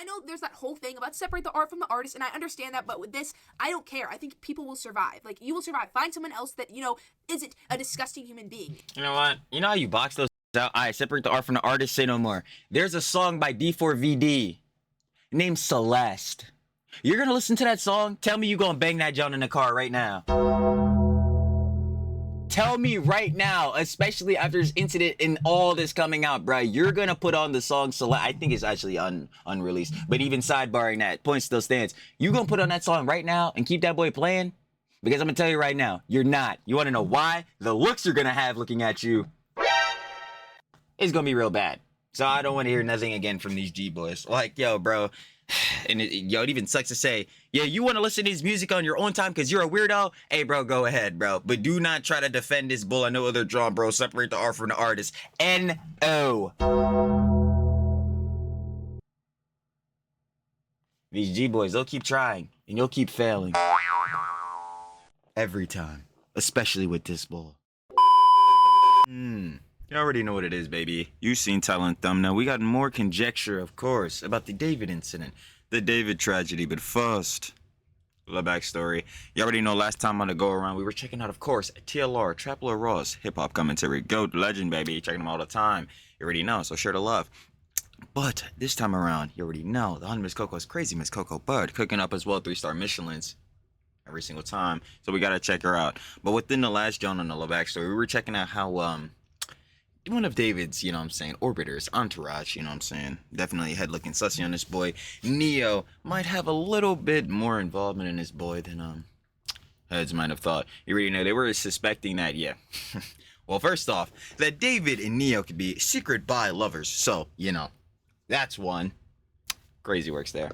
I know there's that whole thing about separate the art from the artist, and I understand that, but with this, I don't care. I think people will survive. Like, you will survive. Find someone else that, isn't a disgusting human being. You know what? You know how you box those out? All right, separate the art from the artist, say no more. There's a song by D4vd named Celeste. You're gonna listen to that song? Tell me you gonna bang that John in the car right now. Tell me right now, especially after this incident and all this coming out, bro, you're gonna put on the song Celeste. I think it's actually unreleased, but even sidebarring that, point still stands. You gonna put on that song right now and keep that boy playing? Because I'm gonna tell you right now, you're not. You wanna know why? The looks you're gonna have looking at you is gonna be real bad. So I don't want to hear nothing again from these G boys. Like, yo, bro. And it even sucks to say, yeah, you want to listen to his music on your own time because you're a weirdo? Hey, bro, go ahead, bro. But do not try to defend this bull. I know other John, bro. Separate the art from the artist. N-O. These G-boys, they'll keep trying. And you'll keep failing. Every time. Especially with this bull. You already know what it is, baby. You've seen Talent Thumbnail. We got more conjecture, of course, about the David incident, the David tragedy. But first, the backstory. You already know last time on the go around, we were checking out, of course, TLR, Trapler Ross, hip hop commentary, GOAT, legend, baby. Checking them all the time. You already know, so share the love. But this time around, you already know the Miss Coco's crazy Miss Coco Bird cooking up as well 3-star Michelins every single time. So we gotta check her out. But within the last John on the backstory, we were checking out how one of David's, orbiters, entourage, definitely head looking sussy on this boy. Neo might have a little bit more involvement in this boy than heads might have thought. You already know they were suspecting that, yeah. Well, first off, that David and Neo could be secret bi lovers. So, that's one. Crazy works there.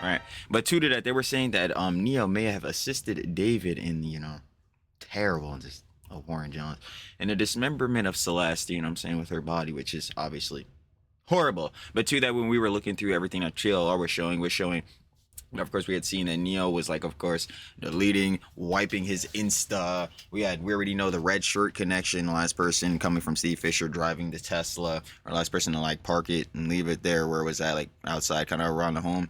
Alright. But two to that, they were saying that Neo may have assisted David in, terrible and just Warren Jones and the dismemberment of Celeste, with her body, which is obviously horrible. But to that, when we were looking through everything that TrillTalk was showing, of course, we had seen that Neo was like, of course, deleting, wiping his Insta. We already know the red shirt connection. The last person coming from Steve Fisher driving the Tesla, or last person to park it and leave it there where it was at, outside, kind of around the home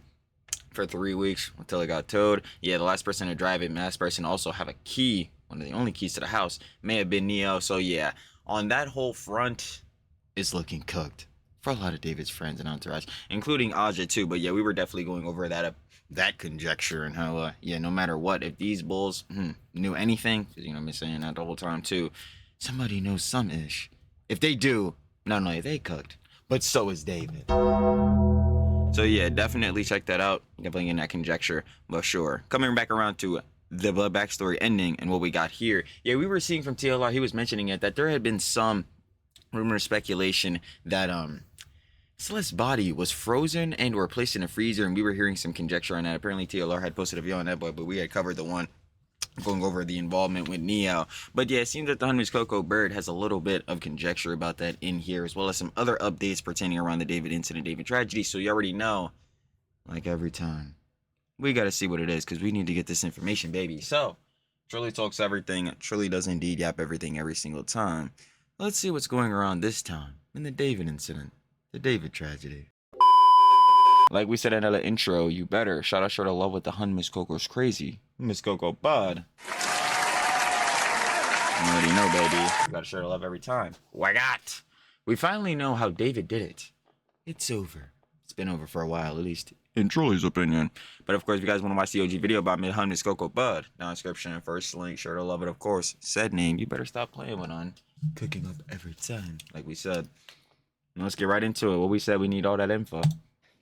for 3 weeks until it got towed. Yeah, the last person to drive it, last person also have a key. One of the only keys to the house may have been Neo. So yeah, on that whole front is looking cooked for a lot of David's friends and entourage, including Aja too. But yeah, we were definitely going over that conjecture and how no matter what, if these bulls knew anything, because I've been saying that the whole time too, somebody knows some ish. If they do, not only are they cooked, but so is David. So yeah, definitely check that out. Definitely in that conjecture, but sure. Coming back around to the backstory ending and what we got here. Yeah, we were seeing from TLR, he was mentioning it, that there had been some rumor speculation that Celeste's body was frozen and or placed in a freezer, and we were hearing some conjecture on that. Apparently TLR had posted a video on that, but we had covered the one going over the involvement with Neo. But yeah, it seems that the Miss Coco Bird has a little bit of conjecture about that in here, as well as some other updates pertaining around the David incident, David tragedy. So you already know, like every time, we got to see what it is, because we need to get this information, baby. So, Trilly talks everything. Trilly does indeed yap everything every single time. Let's see what's going around this time in the David incident, the David tragedy. Like we said in the intro, you better shout out, show the love with the Miss Coco's crazy Miss Coco Bud. You already know, baby. You gotta show the love every time. Why not? We finally know how David did it. It's over. It's been over for a while, at least in Trilly's opinion. But of course, if you guys want to watch the OG video about Miss Coco Bud, down in the description, first link, sure to love it, of course. Said name, you better stop playing with on. Cooking up every time, like we said. And let's get right into it. What we said, we need all that info.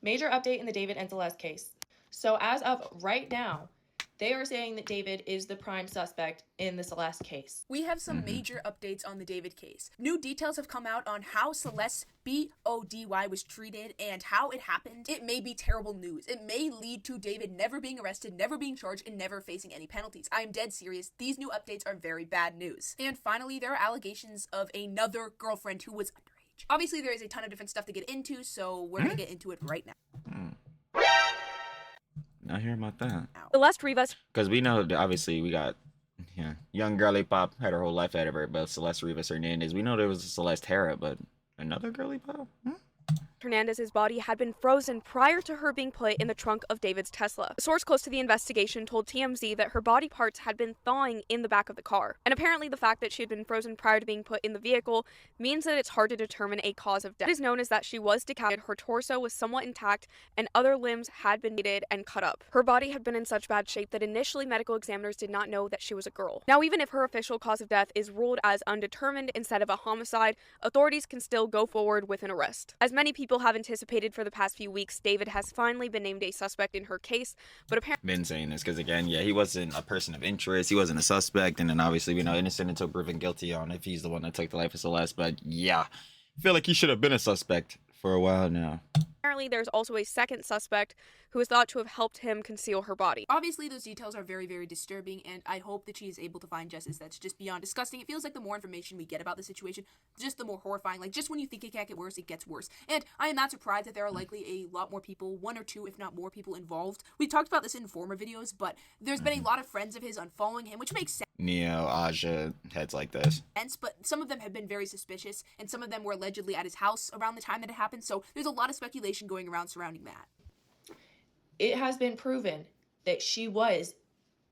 Major update in the David and Celeste case. So as of right now, they are saying that David is the prime suspect in the Celeste case. We have some major updates on the David case. New details have come out on how Celeste BODY was treated and how it happened. It may be terrible news. It may lead to David never being arrested, never being charged, and never facing any penalties. I am dead serious. These new updates are very bad news. And finally, there are allegations of another girlfriend who was underage. Obviously, there is a ton of different stuff to get into, so we're gonna get into it right now. Not hear about that. Celeste Rivas. Because we know that obviously we got young girly pop had her whole life ahead of her, but Celeste Rivas Hernandez. We know there was a Celeste Hera, but another girly pop? Hernandez's body had been frozen prior to her being put in the trunk of David's Tesla. A source close to the investigation told TMZ that her body parts had been thawing in the back of the car. And apparently the fact that she had been frozen prior to being put in the vehicle means that it's hard to determine a cause of death. What is known is that she was decapitated, her torso was somewhat intact, and other limbs had been mutilated and cut up. Her body had been in such bad shape that initially medical examiners did not know that she was a girl. Now, even if her official cause of death is ruled as undetermined instead of a homicide, authorities can still go forward with an arrest. As many people have anticipated for the past few weeks, David has finally been named a suspect in her case, but apparently Been saying this because again, yeah, he wasn't a person of interest, he wasn't a suspect, and then obviously we know innocent until proven guilty on if he's the one that took the life of Celeste. But yeah, I feel like he should have been a suspect for a while now. apparently there's also a second suspect who is thought to have helped him conceal her body. Obviously, those details are very, very disturbing, and I hope that she is able to find justice that's just beyond disgusting. It feels like the more information we get about the situation, just the more horrifying. Like, just when you think it can't get worse, it gets worse. And I am not surprised that there are likely a lot more people, one or two, if not more people involved. We talked about this in former videos, but there's been a lot of friends of his unfollowing him, which makes sense. Neo, Aja, heads like this. But some of them have been very suspicious, and some of them were allegedly at his house around the time that it happened, so there's a lot of speculation going around surrounding that. It has been proven that she was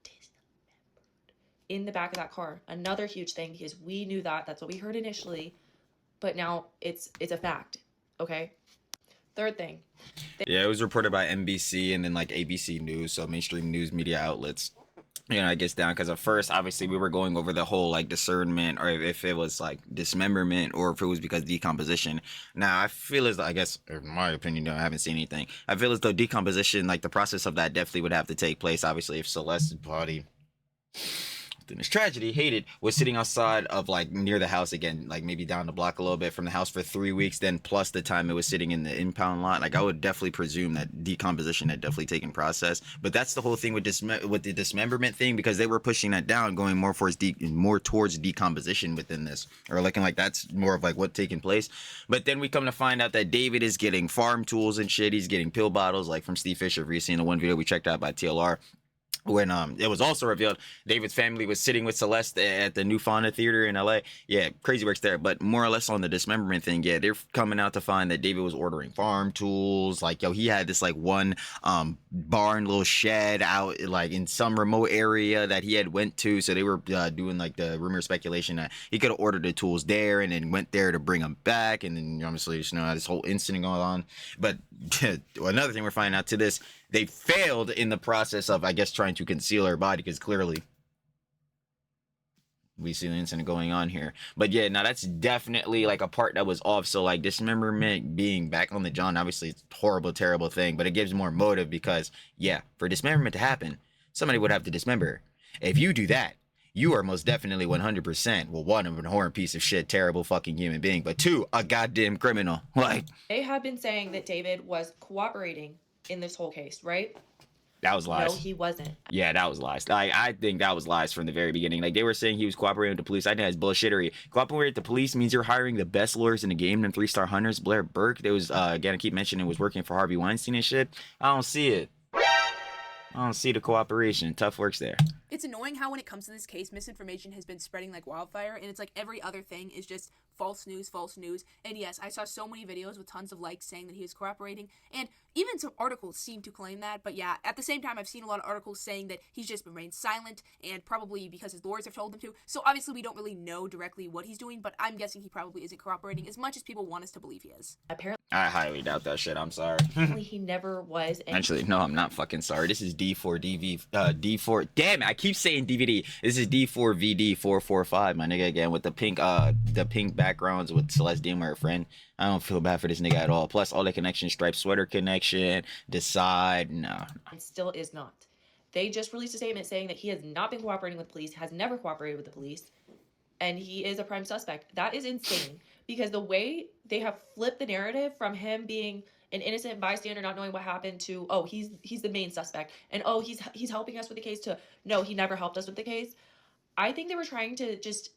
dismembered in the back of that car. Another huge thing, because we knew that. That's what we heard initially. But now it's a fact. Okay? Third thing. Yeah, it was reported by NBC and then like ABC News, so mainstream news media outlets. You know, it gets down because at first, obviously, we were going over the whole like discernment, or if it was like dismemberment, or if it was because decomposition. Now, I feel as though, I guess, in my opinion, I haven't seen anything. I feel as though decomposition, like the process of that, definitely would have to take place. Obviously, if Celeste's body, within this tragedy, hated, was sitting outside of like near the house again, like maybe down the block a little bit from the house for 3 weeks, then plus the time it was sitting in the impound lot, like I would definitely presume that decomposition had definitely taken process. But that's the whole thing with the dismemberment thing, because they were pushing that down, going more towards decomposition within this, or looking like that's more of like what taking place. But then we come to find out that David is getting farm tools and shit. He's getting pill bottles, like from Steve Fisher. If you've seen the one video we checked out by TLR, when it was also revealed David's family was sitting with Celeste at the New Fauna Theater in LA. Yeah, crazy works there. But more or less on the dismemberment thing, yeah, they're coming out to find that David was ordering farm tools. Like, yo, he had this like one barn, little shed out like in some remote area that he had went to. So they were doing like the rumor speculation that he could have ordered the tools there and then went there to bring them back. And then obviously, you know, this whole incident going on. But another thing we're finding out to this, they failed in the process of, I guess, trying to conceal her body, because clearly we see the incident going on here. But yeah, now that's definitely like a part that was off. So like dismemberment being back on the John, obviously it's a horrible, terrible thing, but it gives more motive because, yeah, for dismemberment to happen, somebody would have to dismember her. If you do that, you are most definitely 100%, well, one, an abhorrent piece of shit, terrible fucking human being, but two, a goddamn criminal. Like, They have been saying that David was cooperating in this whole case, right? that was lies. No, he wasn't. Yeah, that was lies. I think that was lies from the very beginning. Like, they were saying he was cooperating with the police. I think that's bullshittery. Cooperating with the police means you're hiring the best lawyers in the game, them 3-star hunters. Blair Burke, there was, again, I keep mentioning, was working for Harvey Weinstein and shit. I don't see it. I don't see the cooperation. Tough works there. It's annoying how when it comes to this case, misinformation has been spreading like wildfire, and it's like every other thing is just false news, false news. And yes, I saw so many videos with tons of likes saying that he was cooperating, and even some articles seem to claim that. But yeah, at the same time, I've seen a lot of articles saying that he's just remained silent, and probably because his lawyers have told him to. So obviously we don't really know directly what he's doing, but I'm guessing he probably isn't cooperating as much as people want us to believe he is. Apparently I highly doubt that shit. I'm sorry. he never was. And Actually, no, I'm not fucking sorry. This is D4DV, D4. Damn it, I keep saying DVD. This is D4vd 445, my nigga, again with the pink backgrounds with Celeste Dean, her friend. I don't feel bad for this nigga at all. Plus, all the connection, striped sweater connection, decide, no. and still is not. They just released a statement saying that he has not been cooperating with police, has never cooperated with the police, and he is a prime suspect. That is insane, because the way they have flipped the narrative from him being an innocent bystander not knowing what happened to, oh, he's the main suspect, and oh, he's helping us with the case, to no, he never helped us with the case. I think they were trying to just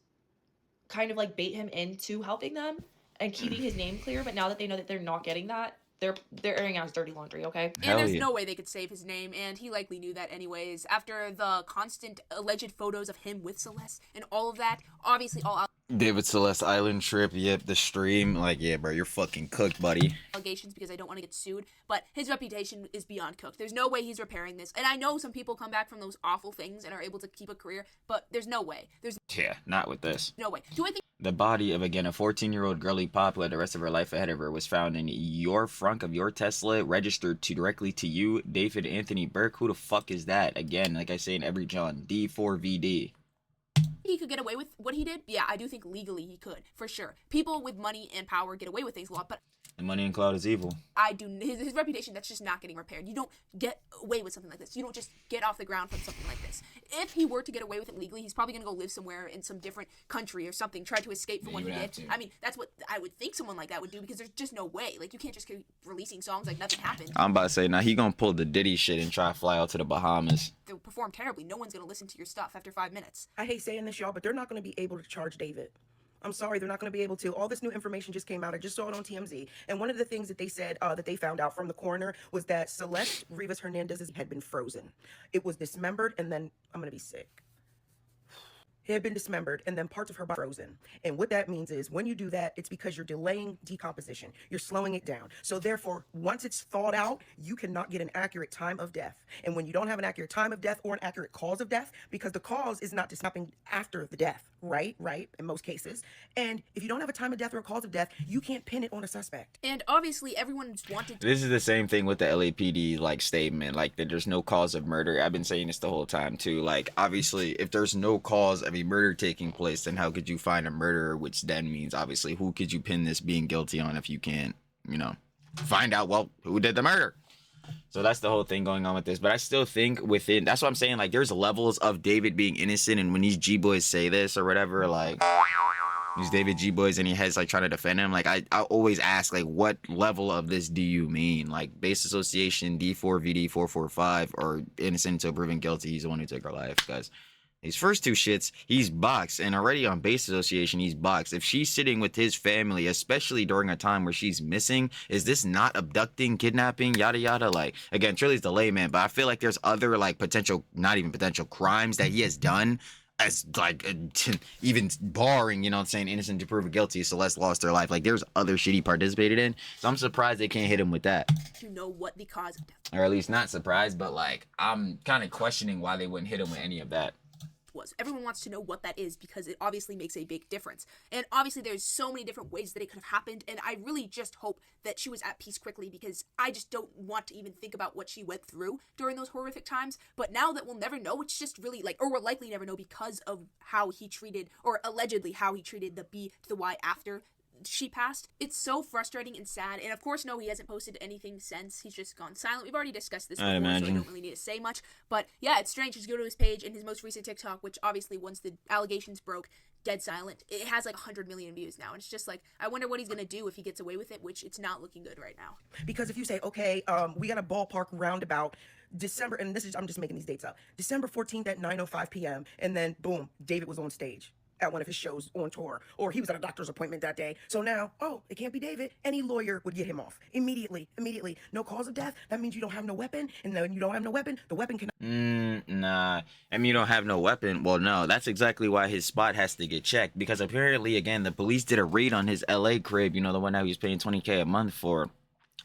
kind of like bait him into helping them and keeping his name clear, but now that they know that they're not getting that, they're airing out his dirty laundry, okay? And Hell there's yeah. no way they could save his name, and he likely knew that anyways. After the constant alleged photos of him with Celeste and all of that, obviously all out. David Celeste Island trip, yep, the stream, like, yeah, bro, you're fucking cooked, buddy. Allegations because I don't want to get sued, but his reputation is beyond cooked. There's no way he's repairing this. And I know some people come back from those awful things and are able to keep a career, but there's no way. There's Yeah, not with this. no way. Do I think The body of, again, a 14-year-old girly pop who had the rest of her life ahead of her was found in your frunk of your Tesla, registered directly to you, David Anthony Burke. Who the fuck is that? Again, like I say in every John, D4vd. he could get away with what he did? Yeah, I do think legally he could, for sure. People with money and power get away with things a lot, but And money and cloud is evil. I do his reputation, that's just not getting repaired. You don't get away with something like this. You don't just get off the ground from something like this. If he were to get away with it legally, he's probably gonna go live somewhere in some different country or something, try to escape from what he did. I mean, that's what I would think someone like that would do, because there's just no way. Like, you can't just keep releasing songs like nothing happened. I'm about to say, now he gonna pull the Diddy shit and try to fly out to the Bahamas. They'll perform terribly. No one's gonna listen to your stuff after 5 minutes. I hate saying this, y'all, but they're not going to be able to charge David. I'm sorry, they're not going to be able to. All this new information just came out. I just saw it on TMZ. And one of the things that they said that they found out from the coroner was that Celeste Rivas Hernandez's had been frozen. It was dismembered, and then I'm going to be sick. It had been dismembered, and then parts of her body frozen. And what that means is when you do that, it's because you're delaying decomposition. You're slowing it down. So therefore, once it's thawed out, you cannot get an accurate time of death. And when you don't have an accurate time of death or an accurate cause of death, because the cause is not just happening after the death, right, in most cases. And if you don't have a time of death or a cause of death, you can't pin it on a suspect. And obviously, everyone's wanted to This is the same thing with the LAPD, like, statement, like, that there's no cause of murder. I've been saying this the whole time, too. Like, obviously, if there's no cause of a murder taking place, then how could you find a murderer, which then means, obviously, who could you pin this being guilty on if you can't, you know, find out, well, who did the murder? So that's the whole thing going on with this. But I still think within, that's what I'm saying, like, there's levels of David being innocent, and when these G-boys say this or whatever, like, these David G-boys and he has, like, trying to defend him, like, I always ask, like, what level of this do you mean? Like, base association, D4vd 445, or innocent until proven guilty, he's the one who took her life, guys. These first two shits, he's boxed, and already on base association, he's boxed. If she's sitting with his family, especially during a time where she's missing, is this not abducting, kidnapping, yada yada? Like, again, Trilly's the layman, but I feel like there's other, like, potential, not even potential crimes that he has done, as, like, even barring, you know what I'm saying, innocent to proven guilty, Celeste lost her life. Like, there's other shit he participated in, so I'm surprised they can't hit him with that. to know what the cause of death Or at least not surprised, but, like, I'm kind of questioning why they wouldn't hit him with any of that. was. Everyone wants to know what that is because it obviously makes a big difference. And obviously there's so many different ways that it could have happened, and I really just hope that she was at peace quickly, because I just don't want to even think about what she went through during those horrific times. But now that we'll never know, it's just really, like, or we'll likely never know because of how he treated, or allegedly how he treated the B to the Y after she passed. It's so frustrating and sad. And of course, no, he hasn't posted anything since. He's just gone silent. We've already discussed this before, so I don't really need to say much. But yeah, it's strange. Just go to his page, and his most recent TikTok, which obviously once the allegations broke, dead silent. It has like 100 million views now. And it's just like, I wonder what he's gonna do if he gets away with it, which it's not looking good right now. Because if you say, okay, we got a ballpark roundabout December, and this is, I'm just making these dates up, December 14th at 9:05 p.m. And then boom, David was on stage at one of his shows on tour, or he was at a doctor's appointment that day. So now, oh, it can't be David. Any lawyer would get him off immediately. No cause of death. That means you don't have no weapon, and then you don't have no weapon, the weapon can. Nah. I mean, you don't have no weapon. Well, no, that's exactly why his spot has to get checked, because apparently, again, the police did a raid on his LA crib. You know, the one that he was paying $20K a month for.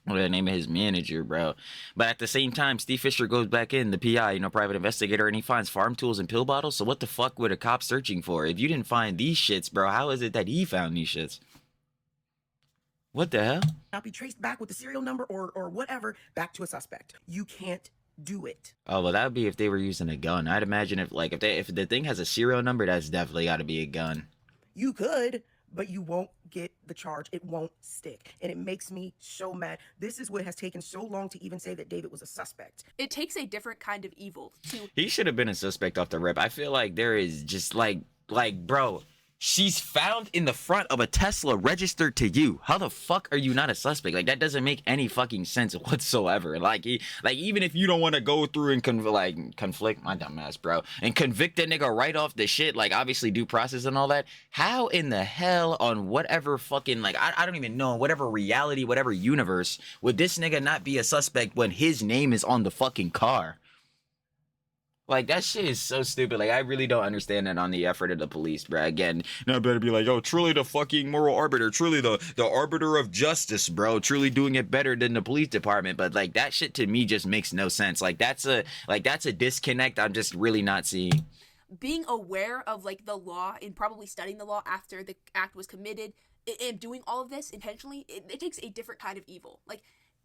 What the name of his manager, bro? But at the same time, Steve Fisher goes back in, the PI, you know, private investigator, and he finds farm tools and pill bottles. So what the fuck would a cop searching for? If you didn't find these shits, bro, how is it that he found these shits? What the hell? Not be traced back with the serial number or whatever back to a suspect. You can't do it. Oh, well, that would be if they were using a gun. I'd imagine if the thing has a serial number, that's definitely got to be a gun. You could, but you won't get the charge. It won't stick. And it makes me so mad. This is what has taken so long to even say that David was a suspect. It takes a different kind of evil to... He should have been a suspect off the rip. I feel like there is just like, bro, she's found in the front of a Tesla registered to you. How the fuck are you not a suspect? Like, that doesn't make any fucking sense whatsoever. Like, even if you don't want to go through and conflict, my dumb ass, bro, and convict a nigga right off the shit, like, obviously due process and all that, how in the hell on whatever fucking, like, I don't even know, whatever reality, whatever universe, would this nigga not be a suspect when his name is on the fucking car? Like, that shit is so stupid. Like, I really don't understand that on the effort of the police, bro. Again, now I better be like, yo, truly the fucking moral arbiter, truly the arbiter of justice, bro. Truly doing it better than the police department. But like, that shit to me just makes no sense. Like, that's a disconnect I'm just really not seeing. Being aware of like the law and probably studying the law after the act was committed and doing all of this intentionally, it takes a different kind of evil. Like,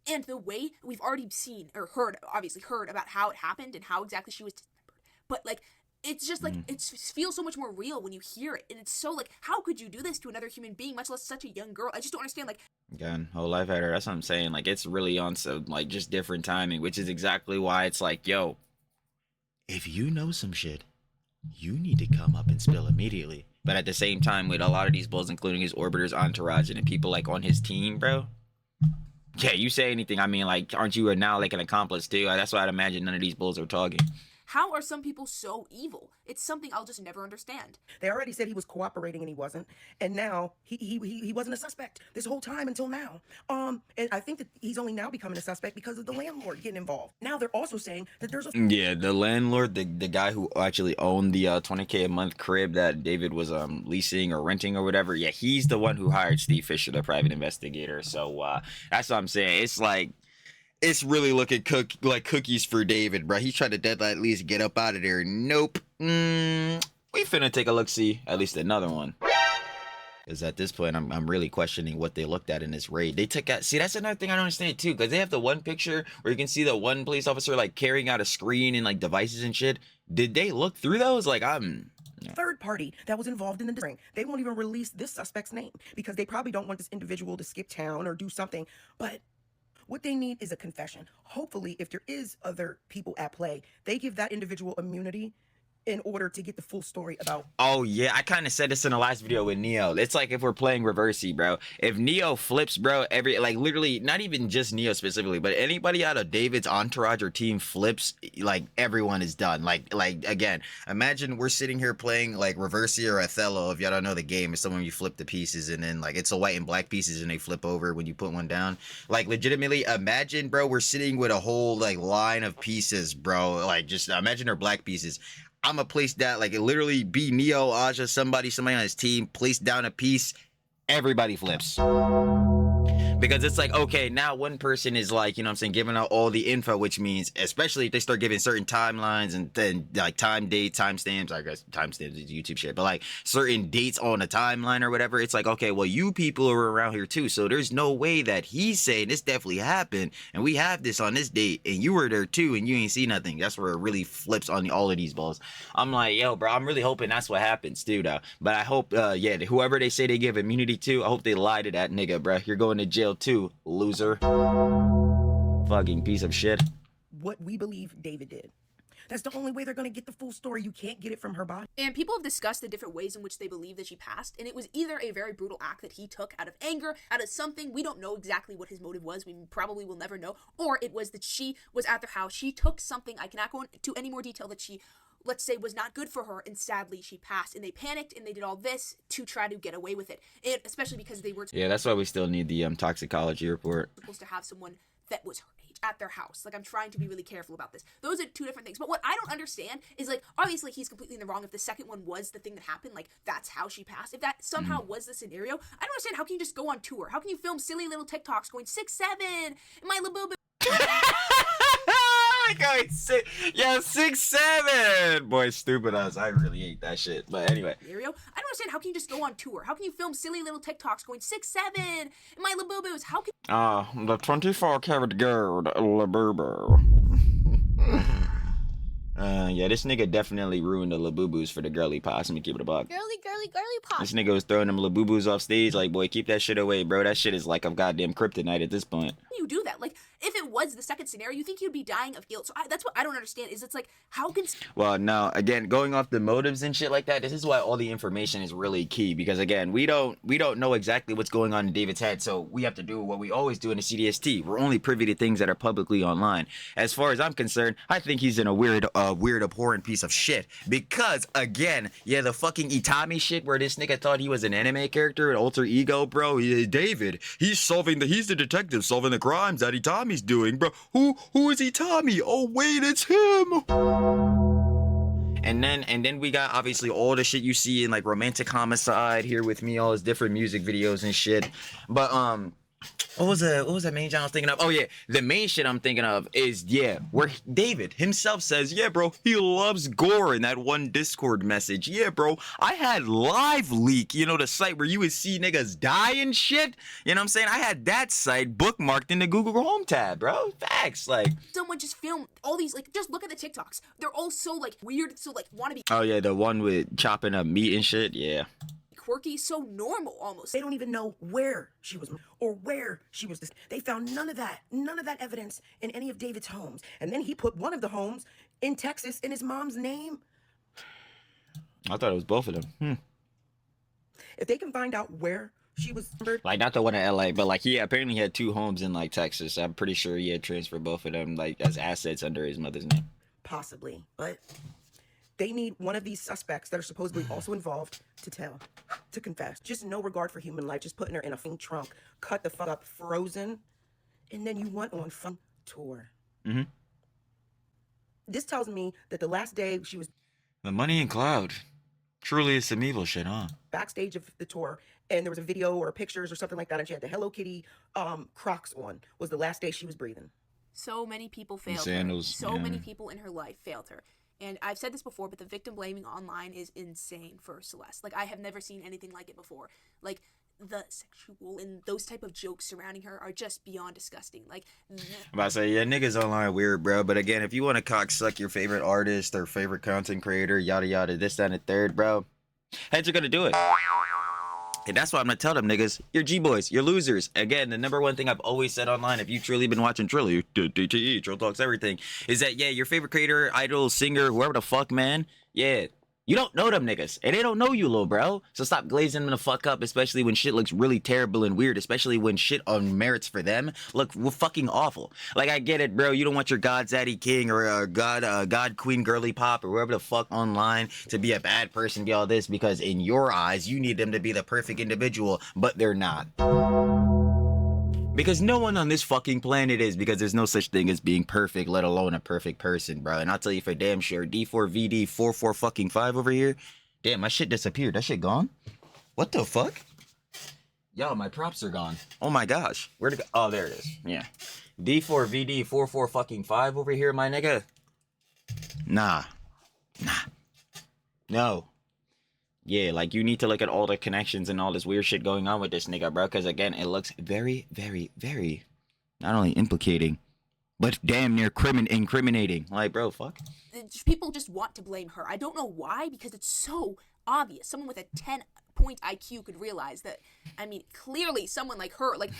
and the way we've already seen or obviously heard about how it happened and how exactly she was dismembered. But like, it's just like, it feels so much more real when you hear it. And it's so like, how could you do this to another human being, much less such a young girl? I just don't understand. Like, Again, whole life had her. That's what I'm saying. Like, it's really on some like just different timing, which is exactly why it's like, yo, if you know some shit, you need to come up and spill immediately. But at the same time, with a lot of these bulls, including his orbiters, entourage, and people like on his team, bro. Yeah, you say anything, I mean, like, aren't you now like an accomplice too? That's why I'd imagine none of these bulls are talking. how are some people so evil? It's something I'll just never understand. They already said he was cooperating and he wasn't, and now he wasn't a suspect this whole time until now. And I think that he's only now becoming a suspect because of the landlord getting involved. Now they're also saying that there's a Yeah, the landlord, the guy who actually owned the $20K a month crib that David was leasing or renting or whatever. Yeah, he's the one who hired Steve Fisher, the private investigator. So that's what I'm saying. It's like, it's really looking like cookies for David, bro. He's trying to deadline at least get up out of there. Nope. We finna take a look, see at least another one. Because at this point, I'm really questioning what they looked at in this raid. They took out, see, that's another thing I don't understand too, because they have the one picture where you can see the one police officer like carrying out a screen and like devices and shit. Did they look through those? Like, third party that was involved in the ring. They won't even release this suspect's name because they probably don't want this individual to skip town or do something. But what they need is a confession. Hopefully, if there is other people at play, they give that individual immunity in order to get the full story about. Oh yeah, I kind of said this in the last video with Neo. It's like if we're playing Reversey, bro. If Neo flips, bro, literally, not even just Neo specifically, but anybody out of David's entourage or team flips, like everyone is done. Like again, imagine we're sitting here playing like Reversey or Othello. If y'all don't know the game, it's someone you flip the pieces and then like it's a white and black pieces and they flip over when you put one down. Like legitimately, imagine, bro, we're sitting with a whole like line of pieces, bro. Like just imagine they're black pieces. I'm gonna place that, like, it literally be Neo, Aja, somebody on his team, place down a piece, everybody flips. Because it's like, okay, now one person is like, you know what I'm saying, giving out all the info, which means, especially if they start giving certain timelines and then like time, date, timestamps, I guess timestamps is YouTube shit, but like certain dates on a timeline or whatever, it's like, okay, well, you people are around here too, so there's no way that he's saying this definitely happened, and we have this on this date, and you were there too, and you ain't see nothing. That's where it really flips on all of these balls. I'm like, yo, bro, I'm really hoping that's what happens too, though. But I hope, yeah, whoever they say they give immunity to, I hope they lie to that nigga, bro. You're going to jail too, loser. Fucking piece of shit. What we believe David did. That's the only way they're going to get the full story. You can't get it from her body. And people have discussed the different ways in which they believe that she passed, and it was either a very brutal act that he took out of anger, out of something, we don't know exactly what his motive was, we probably will never know, or it was that she was at their house, she took something, I cannot go into any more detail, that she, let's say, was not good for her, and sadly she passed, and they panicked, and they did all this to try to get away with it, and especially because they were Yeah, that's why we still need the toxicology report. supposed to have someone that was her age at their house. Like, I'm trying to be really careful about this. Those are two different things. But what I don't understand is, like, obviously he's completely in the wrong if the second one was the thing that happened. Like, that's how she passed. If that somehow was the scenario, I don't understand. How can you just go on tour? How can you film silly little TikToks going 6'7" and my little boo? Going 6'7". Boy, stupid us. I really hate that shit. But anyway. Scenario? I don't understand. How can you just go on tour? How can you film silly little TikToks going 6'7" and my little boo boos? How can the 24-karat gold Labubu. Yeah, this nigga definitely ruined the Labubus for the girly pops. Let me keep it a buck. Girly pop. This nigga was throwing them Labubus off stage. Like, boy, keep that shit away, bro. That shit is like a goddamn kryptonite at this point. you do that? Like, if it was the second scenario, you think you'd be dying of guilt. So that's what I don't understand, is it's like, how can... Well, no, again, going off the motives and shit like that, this is why all the information is really key, because again, we don't know exactly what's going on in David's head, so we have to do what we always do in the CDST. We're only privy to things that are publicly online. As far as I'm concerned, I think he's in a weird, abhorrent piece of shit, because again, yeah, the fucking Itami shit where this nigga thought he was an anime character, an alter ego, bro. David, he's the detective solving the crimes that Itami's doing, bro. Who is Itami? Oh wait, it's him. And then we got obviously all the shit you see in like Romantic Homicide here with me, all his different music videos and shit. But what was that main genre I was thinking of? Oh yeah, the main shit I'm thinking of is where David himself says, yeah, bro, he loves gore in that one Discord message. Yeah, bro, I had Live Leak, you know, the site where you would see niggas die and shit. You know what I'm saying? I had that site bookmarked in the Google Home tab, bro. Facts, like. Someone just filmed all these, like, just look at the TikToks. They're all so, like, weird, so, like, wanna be Oh yeah, the one with chopping up meat and shit. Yeah. quirky, so normal almost. They don't even know where she was or where she was. They found none of that evidence in any of David's homes. And then he put one of the homes in Texas in his mom's name. I thought it was both of them. If they can find out where she was murdered, Like, not the one in LA, but like he apparently had 2 homes in like Texas. I'm pretty sure he had transferred both of them like as assets under his mother's name. possibly, but they need one of these suspects that are supposedly also involved to confess. Just no regard for human life, just putting her in a fucking trunk, cut the fuck up, frozen, and then you went on fun tour. Mm-hmm. This tells me that the last day she was The money and cloud. Truly is some evil shit, huh? backstage of the tour, and there was a video or pictures or something like that, and she had the Hello Kitty Crocs on, was the last day she was breathing. So many people failed Sandals, her. So yeah. many people in her life failed her. And I've said this before, but the victim blaming online is insane for Celeste. Like, I have never seen anything like it before. Like, the sexual and those type of jokes surrounding her are just beyond disgusting. Like, I'm about to say, yeah, niggas online weird, bro. But again, if you want to cocksuck your favorite artist or favorite content creator, yada yada, this, that, and the third, bro, heads are gonna do it. And that's why I'm gonna tell them niggas, you're G-boys, you're losers. Again, the number one thing I've always said online, if you've truly been watching DTE, Trill Talks Everything, is that, yeah, your favorite creator, idol, singer, whoever the fuck, man, yeah, you don't know them niggas, and they don't know you, little bro. So stop glazing them the fuck up, especially when shit looks really terrible and weird, especially when shit on merits for them look fucking awful. Like, I get it, bro. You don't want your God Zaddy King or God Queen Girly Pop or whoever the fuck online to be a bad person, be all this, because in your eyes, you need them to be the perfect individual, but they're not. Because no one on this fucking planet is, because there's no such thing as being perfect, let alone a perfect person, bro. And I'll tell you for damn sure, D4vd 44 over here. Damn, my shit disappeared. That shit gone? What the fuck? Yo, my props are gone. Oh my gosh. Where'd it go? Oh, there it is. Yeah. D4vd 44 over here, my nigga. Nah. No. Yeah, like, you need to look at all the connections and all this weird shit going on with this nigga, bro. Because, again, it looks very, very, very not only implicating, but damn near incriminating. Like, bro, fuck. people just want to blame her. I don't know why, because it's so obvious. Someone with a 10-point IQ could realize that. I mean, clearly someone like her, like,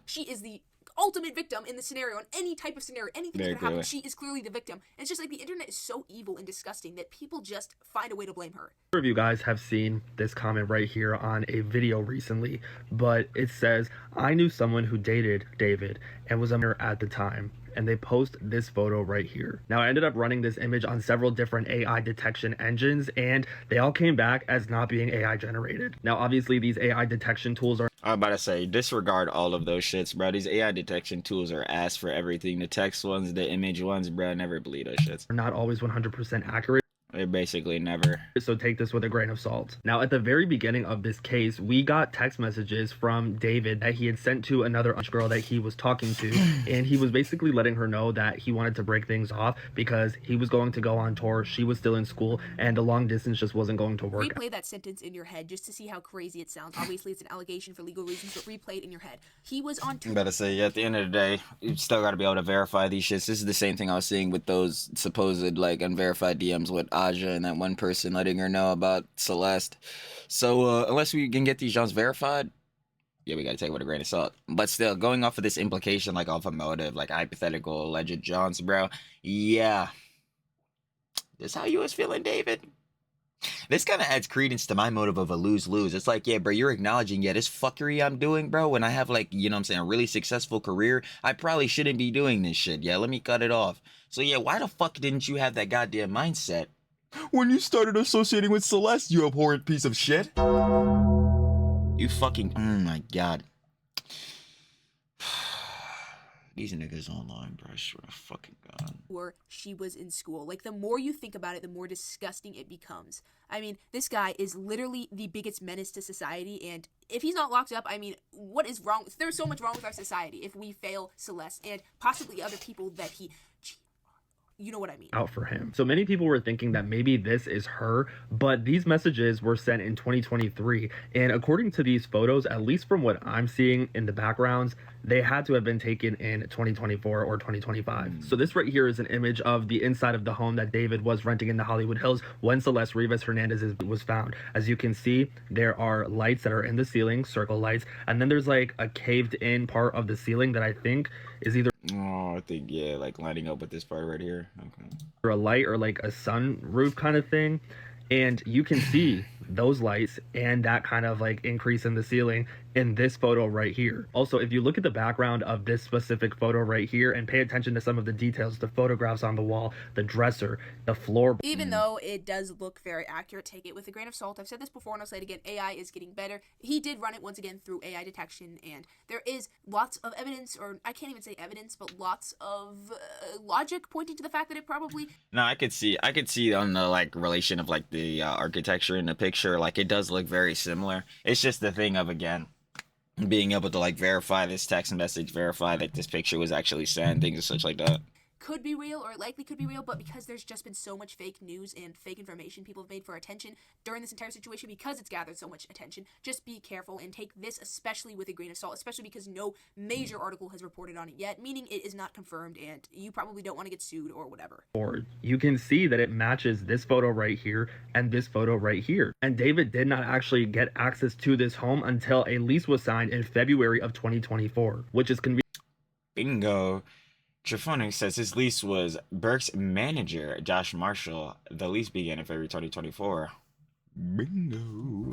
she is the ultimate victim in the scenario, in any type of scenario, anything that could happen, she is clearly the victim. And it's just like the internet is so evil and disgusting that people just find a way to blame her. A of you guys have seen this comment right here on a video recently, but it says, I knew someone who dated David and was a minor at the time. And they post this photo right here. Now, I ended up running this image on several different AI detection engines, and they all came back as not being AI generated. Now, obviously, these AI detection tools are... I'm about to say, disregard all of those shits, bro. These AI detection tools are ass for everything. The text ones, the image ones, bro, never believe those shits. not always 100% accurate. They're basically never. So take this with a grain of salt. Now, at the very beginning of this case, we got text messages from David that he had sent to another girl that he was talking to. And he was basically letting her know that he wanted to break things off because he was going to go on tour. She was still in school and the long distance just wasn't going to work. Replay that sentence in your head just to see how crazy it sounds. Obviously, it's an allegation for legal reasons, but replay it in your head. He was on tour. I'm about to say, yeah, at the end of the day, you still got to be able to verify these shits. This is the same thing I was seeing with those supposed, like, unverified DMs with Aja and that one person letting her know about Celeste. So unless we can get these Johns verified, yeah, we gotta take it with a grain of salt. But still, going off of this implication, like off a motive, like hypothetical alleged Johns, bro, yeah, this how you was feeling, David? This kind of adds credence to my motive of a lose-lose. It's like, yeah, bro, you're acknowledging, yeah, this fuckery I'm doing, bro, when I have, like, you know what I'm saying, a really successful career, I probably shouldn't be doing this shit. Yeah, let me cut it off. So yeah, why the fuck didn't you have that goddamn mindset when you started associating with Celeste, you abhorrent piece of shit? You fucking... Oh my god. These niggas online, bro. I swear to fucking God. Or she was in school. Like, the more you think about it, the more disgusting it becomes. I mean, this guy is literally the biggest menace to society, and if he's not locked up, I mean, what is wrong? There's so much wrong with our society if we fail Celeste and possibly other people that he... You know what I mean. Out for him. So many people were thinking that maybe this is her, but these messages were sent in 2023. And according to these photos, at least from what I'm seeing in the backgrounds, they had to have been taken in 2024 or 2025. So this right here is an image of the inside of the home that David was renting in the Hollywood Hills when Celeste Rivas Hernandez was found. As you can see, there are lights that are in the ceiling, circle lights, and then there's like a caved in part of the ceiling that I think is either I think, yeah, like lining up with this part right here. Okay. a light or like a sunroof kind of thing. And you can see those lights and that kind of like increase in the ceiling in this photo right here. Also, if you look at the background of this specific photo right here and pay attention to some of the details, the photographs on the wall, the dresser, the floor. Even though it does look very accurate, take it with a grain of salt. I've said this before and I'll say it again. AI is getting better. He did run it once again through AI detection, and there is lots of evidence, or I can't even say evidence, but lots of logic pointing to the fact that it probably... No, I could see on the like relation of like the architecture in the picture, like it does look very similar. It's just the thing of, again, being able to like verify this text message, verify that this picture was actually sent, things and such like that. Could be real, or likely could be real, but because there's just been so much fake news and fake information people have made for attention during this entire situation, because it's gathered so much attention, just be careful and take this especially with a grain of salt, especially because no major article has reported on it yet, meaning it is not confirmed and you probably don't want to get sued or whatever. You can see that it matches this photo right here and this photo right here. And David did not actually get access to this home until a lease was signed in February of 2024, which is convenient. Bingo. Trifonic says his lease was Burke's manager, Josh Marshall. The lease began in February 2024. Bingo.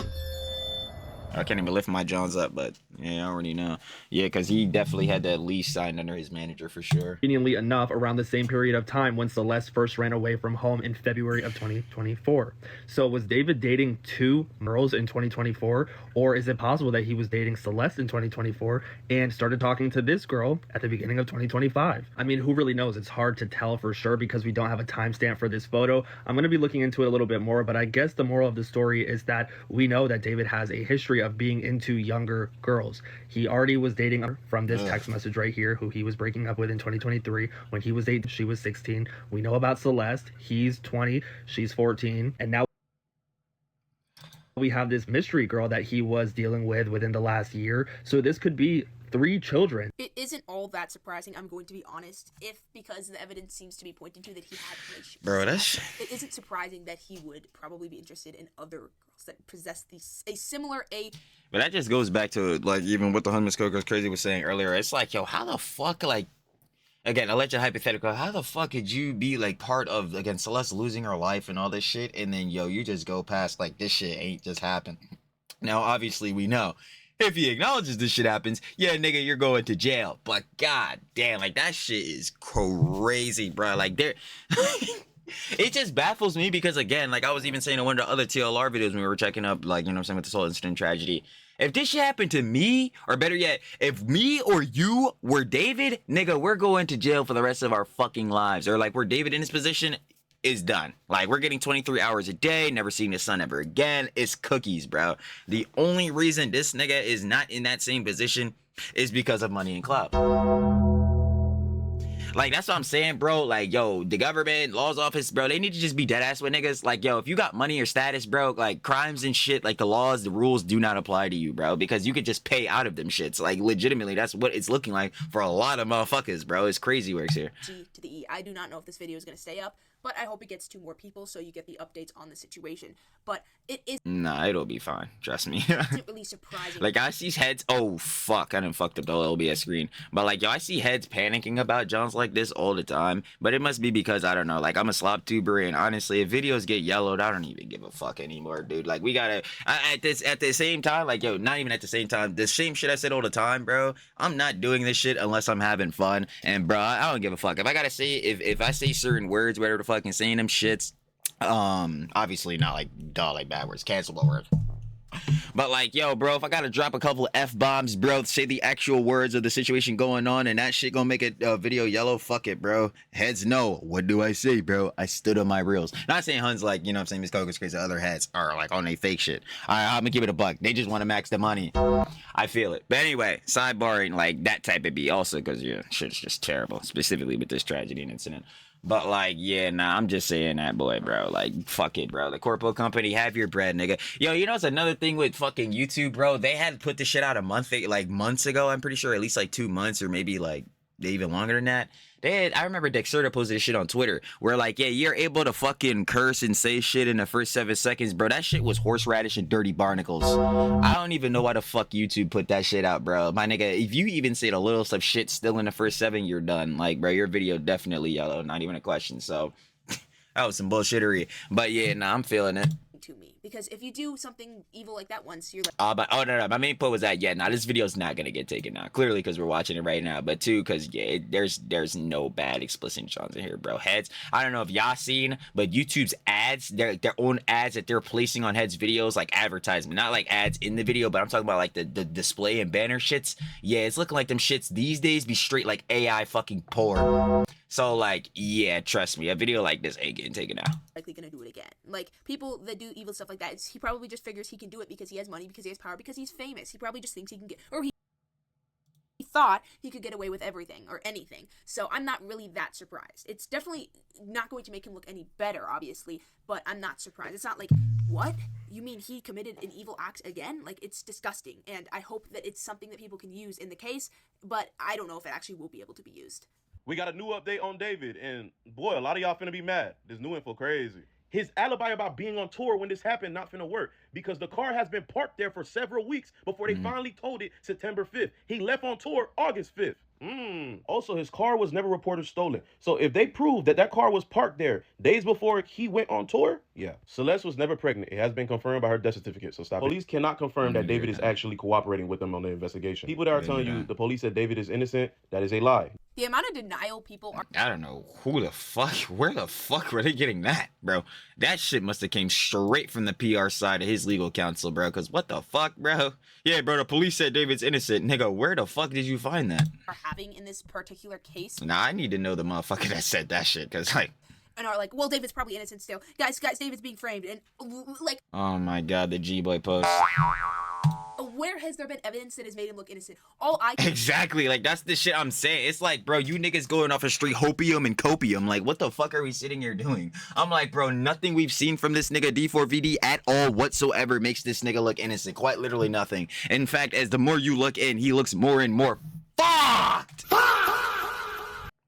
I can't even lift my Johns up, but yeah, I already know. Yeah, because he definitely had that lease signed under his manager for sure. Conveniently enough, around the same period of time when Celeste first ran away from home in February of 2024. So was David dating two girls in 2024? Or is it possible that he was dating Celeste in 2024 and started talking to this girl at the beginning of 2025? I mean, who really knows? It's hard to tell for sure because we don't have a timestamp for this photo. I'm going to be looking into it a little bit more, but I guess the moral of the story is that we know that David has a history of being into younger girls. He already was dating her from this text message right here, who he was breaking up with in 2023. When he was 8, she was 16. We know about Celeste. He's 20, she's 14, and now we have this mystery girl that he was dealing with within the last year. So this could be 3 children. It isn't all that surprising, I'm going to be honest, because the evidence seems to be pointing to that he had relationships. Bro, that's... It isn't surprising that he would probably be interested in other girls that possess a similar But that just goes back to, like, even what the Hunman's Coco's Crazy was saying earlier. It's like, yo, how the fuck, like, again, alleged hypothetical, how the fuck could you be, like, part of, again, Celeste losing her life and all this shit, and then, yo, you just go past, like, this shit ain't just happened. Now, obviously, we know. If he acknowledges this shit happens, yeah, nigga, you're going to jail. But god damn, like, that shit is crazy, bro. Like, there... It just baffles me because, again, like I was even saying in one of the other TLR videos when we were checking up, like, you know what I'm saying, with this whole incident tragedy. If this shit happened to me, or better yet, if me or you were David, nigga, we're going to jail for the rest of our fucking lives. Or, like, we're David in this position, is done. Like, we're getting 23 hours a day, never seeing the sun ever again. It's cookies, bro. The only reason this nigga is not in that same position is because of money and clout. Like, that's what I'm saying, bro. Like, yo, the government, laws office, bro, they need to just be dead ass with niggas. Like, yo, if you got money or status, bro, like, crimes and shit, like, the laws, the rules do not apply to you, bro, because you could just pay out of them shits. Like, legitimately, that's what it's looking like for a lot of motherfuckers, bro. It's crazy works here. G to the E. I do not know if this video is going to stay up, but I hope it gets to more people so you get the updates on the situation. But it is... Nah, it'll be fine. Trust me. isn't really surprising. Like, I see heads... Oh, fuck. I done fucked up the whole LBS screen. But, like, yo, I see heads panicking about Johns like this all the time. But it must be because, I don't know, like, I'm a slop tuber, and honestly, if videos get yellowed, I don't even give a fuck anymore, dude. Like, we gotta... At the same time, like, yo, not even at the same time, the same shit I said all the time, bro. I'm not doing this shit unless I'm having fun. And, bro, I don't give a fuck. If I gotta say... If I say certain words, whatever the fucking saying them shits, obviously not like like bad words, cancelable words. But like, yo, bro, if I gotta drop a couple of F-bombs, bro, say the actual words of the situation going on and that shit gonna make a video yellow, fuck it, bro. Heads no. What do I say, bro? I stood on my reels. Not saying Hun's like, you know what I'm saying, Miss Coco's crazy. Other heads are like on they fake shit. I'm gonna give it a buck. They just want to max the money. I feel it. But anyway, sidebarring like that type of beat also because, yeah, shit's just terrible, specifically with this tragedy and incident. But like, yeah, nah, I'm just saying that, boy, bro. Like, fuck it, bro. The corpo company, have your bread, nigga. Yo, you know what's another thing with fucking YouTube, bro? They had put this shit out months ago. I'm pretty sure at least like 2 months or maybe like even longer than that. I remember Dexerta posted this shit on Twitter where like, yeah, you're able to fucking curse and say shit in the first 7 seconds, bro. That shit was horseradish and dirty barnacles. I don't even know why the fuck YouTube put that shit out, bro. My nigga, if you even say the littlest of shit still in the first 7, you're done. Like, bro, your video definitely yellow. Not even a question. So that was some bullshittery. But yeah, nah, I'm feeling it. To me, because if you do something evil like that once, you're like, no, my main point was that, yeah, nah, this video's not gonna get taken now, clearly because we're watching it right now, but two, because yeah, there's no bad explicit shots in here, bro. Heads, I don't know if y'all seen, but YouTube's ads, their own ads that they're placing on Heads videos, like advertisement, not like ads in the video, but I'm talking about like the display and banner shits. Yeah, it's looking like them shits these days be straight like AI fucking porn. So like, yeah, trust me, a video like this ain't getting taken out. likely gonna do it again. Like, people that do evil stuff like that, he probably just figures he can do it because he has money, because he has power, because he's famous. He probably just thinks he can get, or he thought he could get away with everything or anything. So I'm not really that surprised. It's definitely not going to make him look any better, obviously, but I'm not surprised. It's not like, what? You mean he committed an evil act again? Like, it's disgusting, and I hope that it's something that people can use in the case, but I don't know if it actually will be able to be used. We got a new update on David, and boy, a lot of y'all finna be mad. This new info crazy. His alibi about being on tour when this happened not finna work because the car has been parked there for several weeks before they finally towed it September 5th. He left on tour August 5th. Also, his car was never reported stolen. So if they prove that that car was parked there days before he went on tour, yeah. Celeste was never pregnant. It has been confirmed by her death certificate, so stop. Police cannot confirm that David is actually cooperating with them on the investigation. People that are telling you the police said David is innocent, that is a lie. The amount of denial people are... I don't know where the fuck were they getting that, bro? That shit must have came straight from the PR side of his legal counsel, bro, because what the fuck, bro? Yeah, bro, the police said David's innocent. Nigga, where the fuck did you find that? Are having in this particular case. Nah, I need to know the motherfucker that said that shit, because, like... And are like, well, David's probably innocent still. Guys, David's being framed, and, like... Oh my god, the G-Boy post. Where has there been evidence that has made him look innocent? All I can... Exactly, like, that's the shit I'm saying. It's like, bro, you niggas going off a straight hopium and copium. Like, what the fuck are we sitting here doing? I'm like, bro, nothing we've seen from this nigga D4vd at all whatsoever makes this nigga look innocent. Quite literally nothing. In fact, as the more you look in, he looks more and more fucked.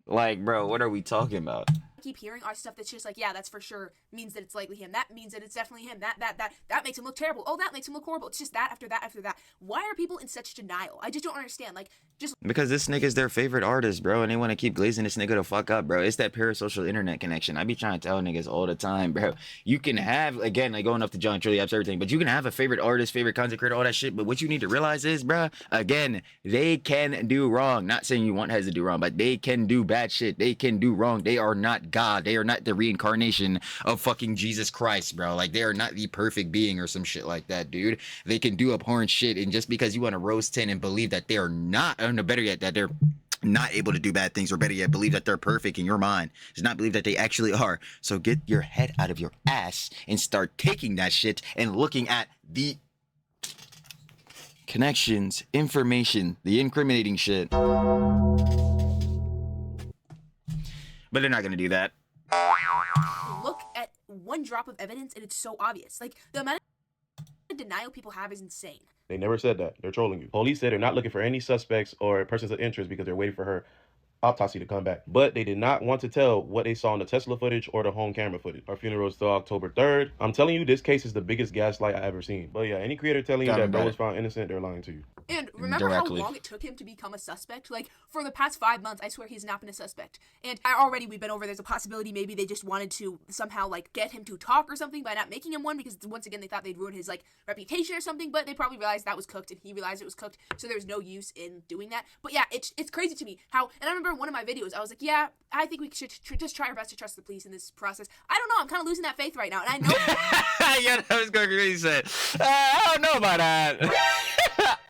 Like, bro, what are we talking about? keep hearing are stuff that's just like, yeah, that's for sure means that it's likely him. That means that it's definitely him. That makes him look terrible. Oh, that makes him look horrible. It's just that after that after that. Why are people in such denial? I just don't understand. Like, just because this nigga's their favorite artist, bro, and they want to keep glazing this nigga the fuck up, bro. It's that parasocial internet connection. I be trying to tell niggas all the time, bro. You can have, again, like going up to John Trilly apps, everything, but you can have a favorite artist, favorite content creator, all that shit. But what you need to realize is, bro, again, they can do wrong. Not saying you want heads to do wrong, but they can do bad shit. They can do wrong. They are not God. They are not the reincarnation of fucking Jesus Christ, bro. Like, they are not the perfect being or some shit like that, dude. They can do abhorrent shit, and just because you want to rose 10 and believe that they're not, or no, better yet, that they're not able to do bad things, or better yet, believe that they're perfect in your mind, does not believe that they actually are. So get your head out of your ass and start taking that shit and looking at the connections, information, the incriminating shit. But they're not gonna do that. Look at one drop of evidence and it's so obvious. Like, the amount of denial people have is insane. They never said that. They're trolling you. Police said they're not looking for any suspects or persons of interest because they're waiting for her autopsy to come back. But they did not want to tell what they saw in the Tesla footage or the home camera footage. Our funeral is still October 3rd. I'm telling you, this case is the biggest gaslight I ever seen. But yeah, any creator telling you that bro was found innocent, they're lying to you. And remember directly. how long it took him to become a suspect? Like, for the past 5 months, I swear he's not been a suspect. And we've been over, there's a possibility maybe they just wanted to somehow, like, get him to talk or something by not making him one, because once again, they thought they'd ruin his, like, reputation or something, but they probably realized that was cooked, and he realized it was cooked, so there's no use in doing that. But yeah, it's crazy to me how, and I remember in one of my videos, I was like, yeah, I think we should just try our best to trust the police in this process. I don't know, I'm kind of losing that faith right now, and I know... Yeah, that was going to be said. I don't know about that.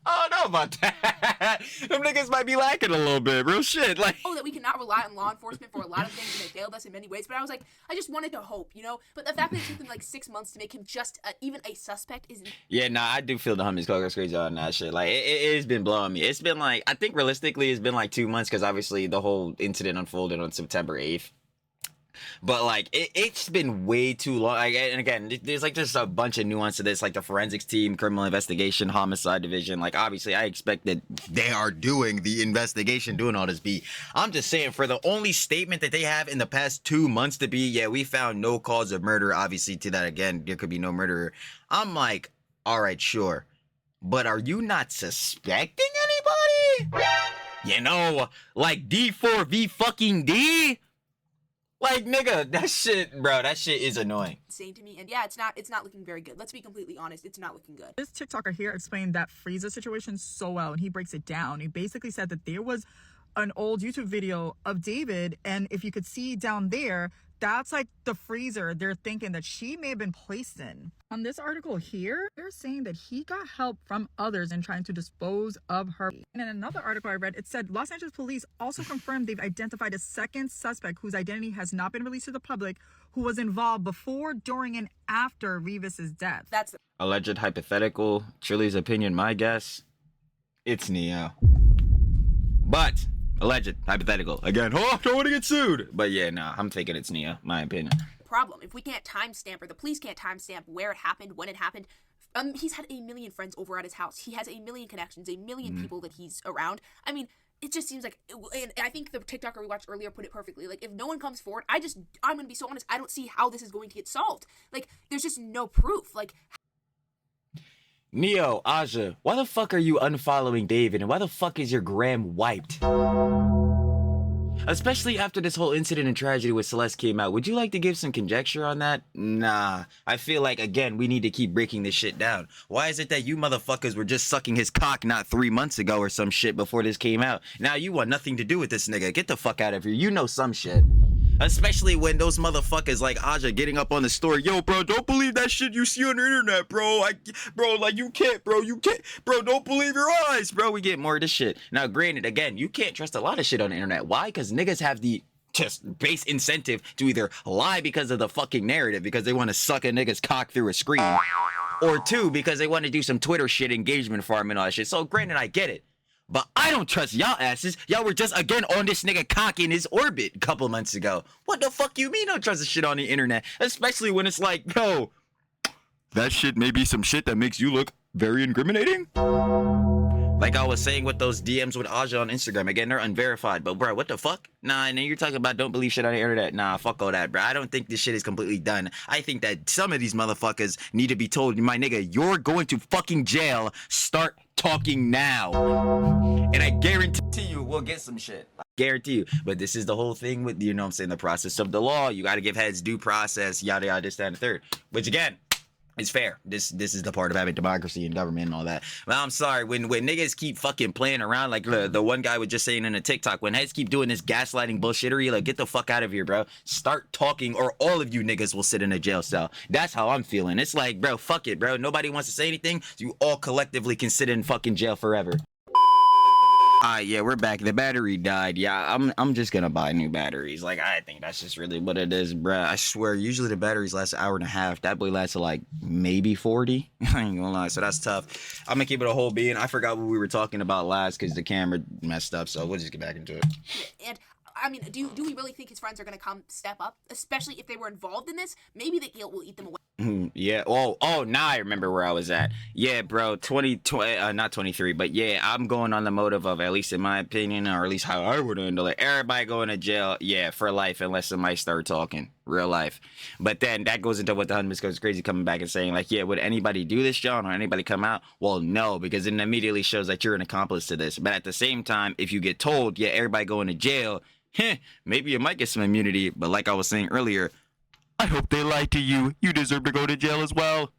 I don't know about that. Them niggas might be lacking a little bit. Real shit. Like, that we cannot rely on law enforcement for a lot of things, and they failed us in many ways. But I was like, I just wanted to hope, you know? But the fact that it took them like 6 months to make him just even a suspect is... yeah, nah, I do feel the homies goes crazy on that shit. Like, it has been blowing me. It's been like, I think realistically, it's been like 2 months, because obviously the whole incident unfolded on September 8th. But like it's been way too long. Like, and again, there's like just a bunch of nuance to this, like the forensics team, criminal investigation, homicide division. Like, obviously, I expect that they are doing the investigation, doing all this. I'm just saying, for the only statement that they have in the past 2 months to be, yeah, we found no cause of murder. Obviously, to that again, there could be no murderer. I'm like, all right, sure, but are you not suspecting anybody? You know, like D4vd fucking D. Like, nigga, that shit is annoying. Insane to me, and yeah, it's not looking very good. Let's be completely honest, it's not looking good. This TikToker here explained that freezer situation so well, and he breaks it down. He basically said that there was an old YouTube video of David, and if you could see down there, that's like the freezer they're thinking that she may have been placed in. On this article here, they're saying that he got help from others in trying to dispose of her. And in another article I read, it said Los Angeles police also confirmed they've identified a second suspect whose identity has not been released to the public, who was involved before, during, and after Rivas's death. That's the Alleged hypothetical. Trilly's opinion, my guess, it's Neo. But alleged hypothetical. Again, oh, don't want to get sued. But yeah, nah, I'm thinking it's Neo, my opinion. problem. If we can't timestamp, or the police can't timestamp where it happened, when it happened, he's had 1 million friends over at his house. He has 1 million connections, 1 million people that he's around. I mean, it just seems like, and I think the TikToker we watched earlier put it perfectly. Like, if no one comes forward, I'm going to be so honest, I don't see how this is going to get solved. Like, there's just no proof. Like, Neo, Aja, why the fuck are you unfollowing David, and why the fuck is your gram wiped? Especially after this whole incident and tragedy with Celeste came out, would you like to give some conjecture on that? Nah, I feel like, again, we need to keep breaking this shit down. Why is it that you motherfuckers were just sucking his cock not 3 months ago or some shit before this came out? Now you want nothing to do with this nigga. Get the fuck out of here. You know some shit. Especially when those motherfuckers like Aja getting up on the story, yo, bro, don't believe that shit you see on the internet, bro. You can't, bro, don't believe your eyes, bro. We get more of this shit. Now, granted, again, you can't trust a lot of shit on the internet. Why? Because niggas have the just base incentive to either lie because of the fucking narrative, because they want to suck a nigga's cock through a screen, or two, because they want to do some Twitter shit, engagement farm and all that shit. So, granted, I get it. But I don't trust y'all asses. Y'all were just again on this nigga cock in his orbit a couple months ago. What the fuck you mean don't trust the shit on the internet? Especially when it's like, yo, that shit may be some shit that makes you look very incriminating. Like I was saying with those DMs with Aja on Instagram. Again, they're unverified. But bro, what the fuck? Nah, and then you're talking about don't believe shit on the internet. Nah, fuck all that, bro. I don't think this shit is completely done. I think that some of these motherfuckers need to be told, my nigga, you're going to fucking jail. Start talking now. And I guarantee you we'll get some shit. I guarantee you. But this is the whole thing with, you know what I'm saying, the process of the law. You got to give heads due process, yada, yada, this, that, and the third. Which again, it's fair. This is the part of having democracy and government and all that. But I'm sorry, when niggas keep fucking playing around, like the one guy was just saying in a TikTok, when heads keep doing this gaslighting bullshittery, like, get the fuck out of here, bro. Start talking or all of you niggas will sit in a jail cell. That's how I'm feeling. It's like, bro, fuck it, bro. Nobody wants to say anything, so you all collectively can sit in fucking jail forever. Yeah, we're back. The battery died. Yeah, I'm just gonna buy new batteries. Like, I think that's just really what it is, bruh. I swear, usually the batteries last an hour and a half. That boy lasted like maybe 40. I ain't gonna lie, so that's tough. I'm gonna keep it a whole being. I forgot what we were talking about last because the camera messed up, so we'll just get back into it. and I mean, do we really think his friends are gonna come step up, especially if they were involved in this? Maybe the guilt will eat them away. Yeah. Oh, now I remember where I was at. Yeah, bro. 2020, not 23, but yeah, I'm going on the motive of, at least in my opinion, or at least how I would handle it. Everybody going to jail, yeah, for life, unless somebody start talking real life. But then that goes into what the husband goes crazy coming back and saying, like, yeah, would anybody do this, John, or anybody come out? Well, no, because it immediately shows that you're an accomplice to this. But at the same time, if you get told, yeah, everybody going to jail, maybe you might get some immunity. But like I was saying earlier, I hope they lied to you. You deserve to go to jail as well.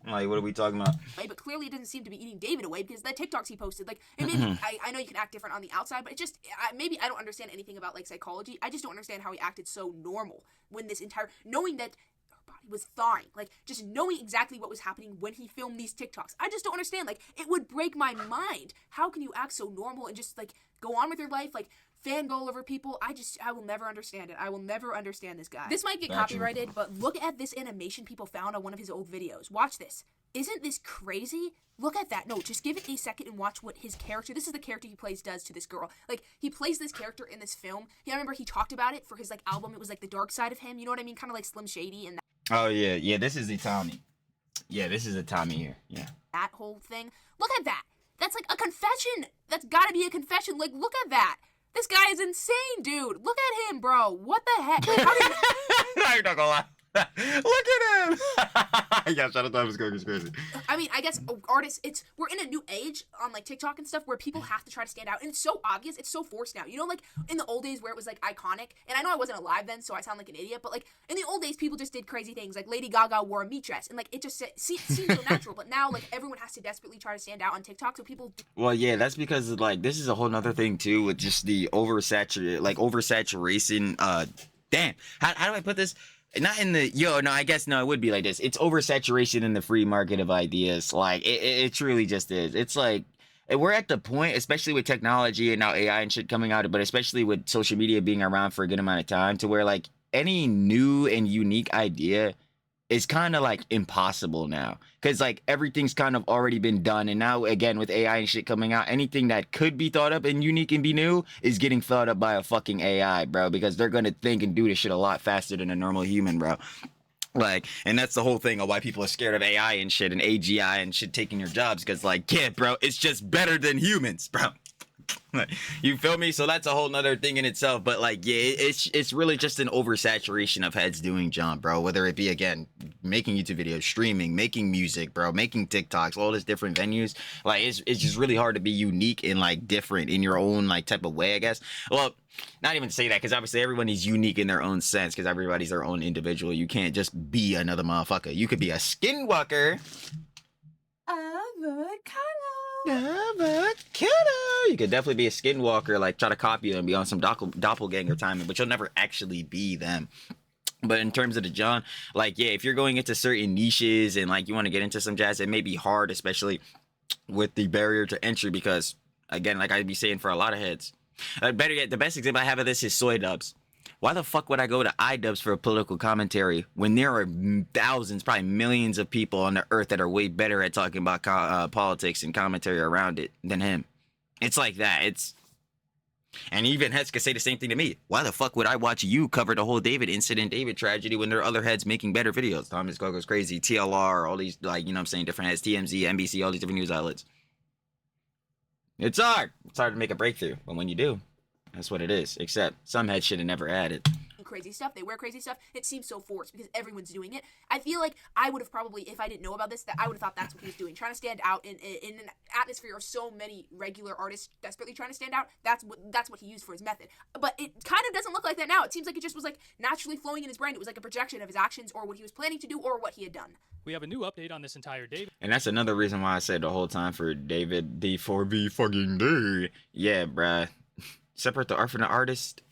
Like, what are we talking about? But clearly it doesn't seem to be eating David away because the TikToks he posted, like, and maybe I know you can act different on the outside, but it just maybe I don't understand anything about like psychology. I just don't understand how he acted so normal when this entire knowing that her body was thawing, like just knowing exactly what was happening when he filmed these TikToks. I just don't understand. Like, it would break my mind. How can you act so normal and just like go on with your life, like fangirl over people? I will never understand it. I will never understand this guy. This might get copyrighted, but look at this animation people found on one of his old videos. Watch this. Isn't this crazy? Look at that. No, just give it a second and watch what his character, this is the character he plays, does to this girl. Like, he plays this character in this film. I remember he talked about it for his, like, album. It was, like, the dark side of him. You know what I mean? Kind of like Slim Shady and Oh, yeah. Yeah, this is the Tommy. Yeah, this is the Tommy here. Yeah. that whole thing. Look at that. That's, like, a confession. That's gotta be a confession. Like, look at that. This guy is insane, dude. Look at him, bro. What the heck? Like, how did No, you're not gonna lie. Look at him. Yeah, shout out to him. It's crazy. I mean, I guess artists, we're in a new age on like TikTok and stuff where people have to try to stand out, and it's so obvious, it's so forced now. You know, like in the old days where it was like iconic, and I know I wasn't alive then, so I sound like an idiot, but like in the old days, people just did crazy things. Like Lady Gaga wore a meat dress, and like it just seems so natural. But now, like everyone has to desperately try to stand out on TikTok, so people. Well, yeah, that's because like this is a whole nother thing too with just the oversaturation. Damn, how do I put this? Not in the no, I guess no, it would be like this. It's oversaturation in the free market of ideas. Like it truly just is. It's like we're at the point, especially with technology and now AI and shit coming out, but especially with social media being around for a good amount of time, to where like any new and unique idea is kind of like impossible now, because like everything's kind of already been done, and now again with AI and shit coming out, anything that could be thought up and unique and be new is getting thought up by a fucking AI, bro, because they're gonna think and do this shit a lot faster than a normal human, bro. Like, and that's the whole thing of why people are scared of AI and shit and AGI and shit taking your jobs, because like, yeah, bro, it's just better than humans, bro. You feel me? So that's a whole nother thing in itself. But like, yeah, it's really just an oversaturation of heads doing jump, bro. Whether it be again making YouTube videos, streaming, making music, bro, making TikToks, all these different venues. Like it's just really hard to be unique and like different in your own like type of way, I guess. Well, not even to say that, because obviously everyone is unique in their own sense, because everybody's their own individual. You can't just be another motherfucker. You could be a skinwalker. Avocado. You could definitely be a skinwalker, like try to copy them, be on some doppelganger timing, but you'll never actually be them. But in terms of the John, like, yeah, if you're going into certain niches and like you want to get into some jazz, it may be hard, especially with the barrier to entry, because again, like I'd be saying for a lot of heads, better yet, the best example I have of this is soy dubs. Why the fuck would I go to iDubbbz for a political commentary when there are thousands, probably millions of people on the earth that are way better at talking about politics and commentary around it than him? It's like that. And even heads could say the same thing to me. Why the fuck would I watch you cover the whole David incident, David tragedy, when there are other heads making better videos? Thomas Gogo's crazy, TLR, all these, like, you know what I'm saying, different heads, TMZ, NBC, all these different news outlets. It's hard. It's hard to make a breakthrough, but when you do, that's what it is. Except some heads should have never had it. Crazy stuff, they wear crazy stuff. It seems so forced because everyone's doing it. I feel like I would have probably, if I didn't know about this, that I would have thought that's what he was doing, trying to stand out in an atmosphere of so many regular artists desperately trying to stand out. That's what he used for his method. But it kind of doesn't look like that now. It seems like it just was like naturally flowing in his brain. It was like a projection of his actions or what he was planning to do or what he had done. We have a new update on this entire David. And that's another reason why I said the whole time for David D4v fucking D. Yeah, bruh. Separate the art from the artist.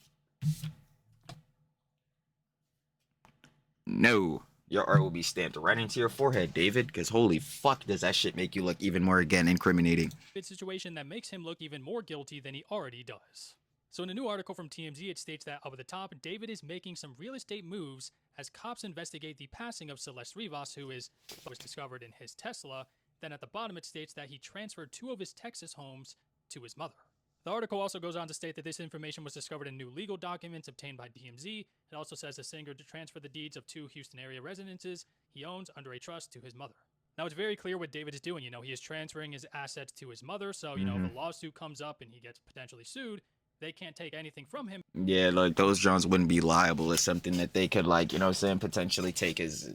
No, your art will be stamped right into your forehead, David, because holy fuck does that shit make you look even more, again, incriminating. Situation that makes him look even more guilty than he already does. So in a new article from TMZ, it states that up at the top, David is making some real estate moves as cops investigate the passing of Celeste Rivas, who was discovered in his Tesla. Then at the bottom, it states that he transferred 2 of his Texas homes to his mother. The article also goes on to state that this information was discovered in new legal documents obtained by TMZ. It also says the singer to transfer the deeds of 2 Houston area residences he owns under a trust to his mother. Now, it's very clear what David is doing. He is transferring his assets to his mother. So, if a lawsuit comes up and he gets potentially sued, they can't take anything from him. Yeah, like those Johns wouldn't be liable. It's something that they could, like, potentially take as,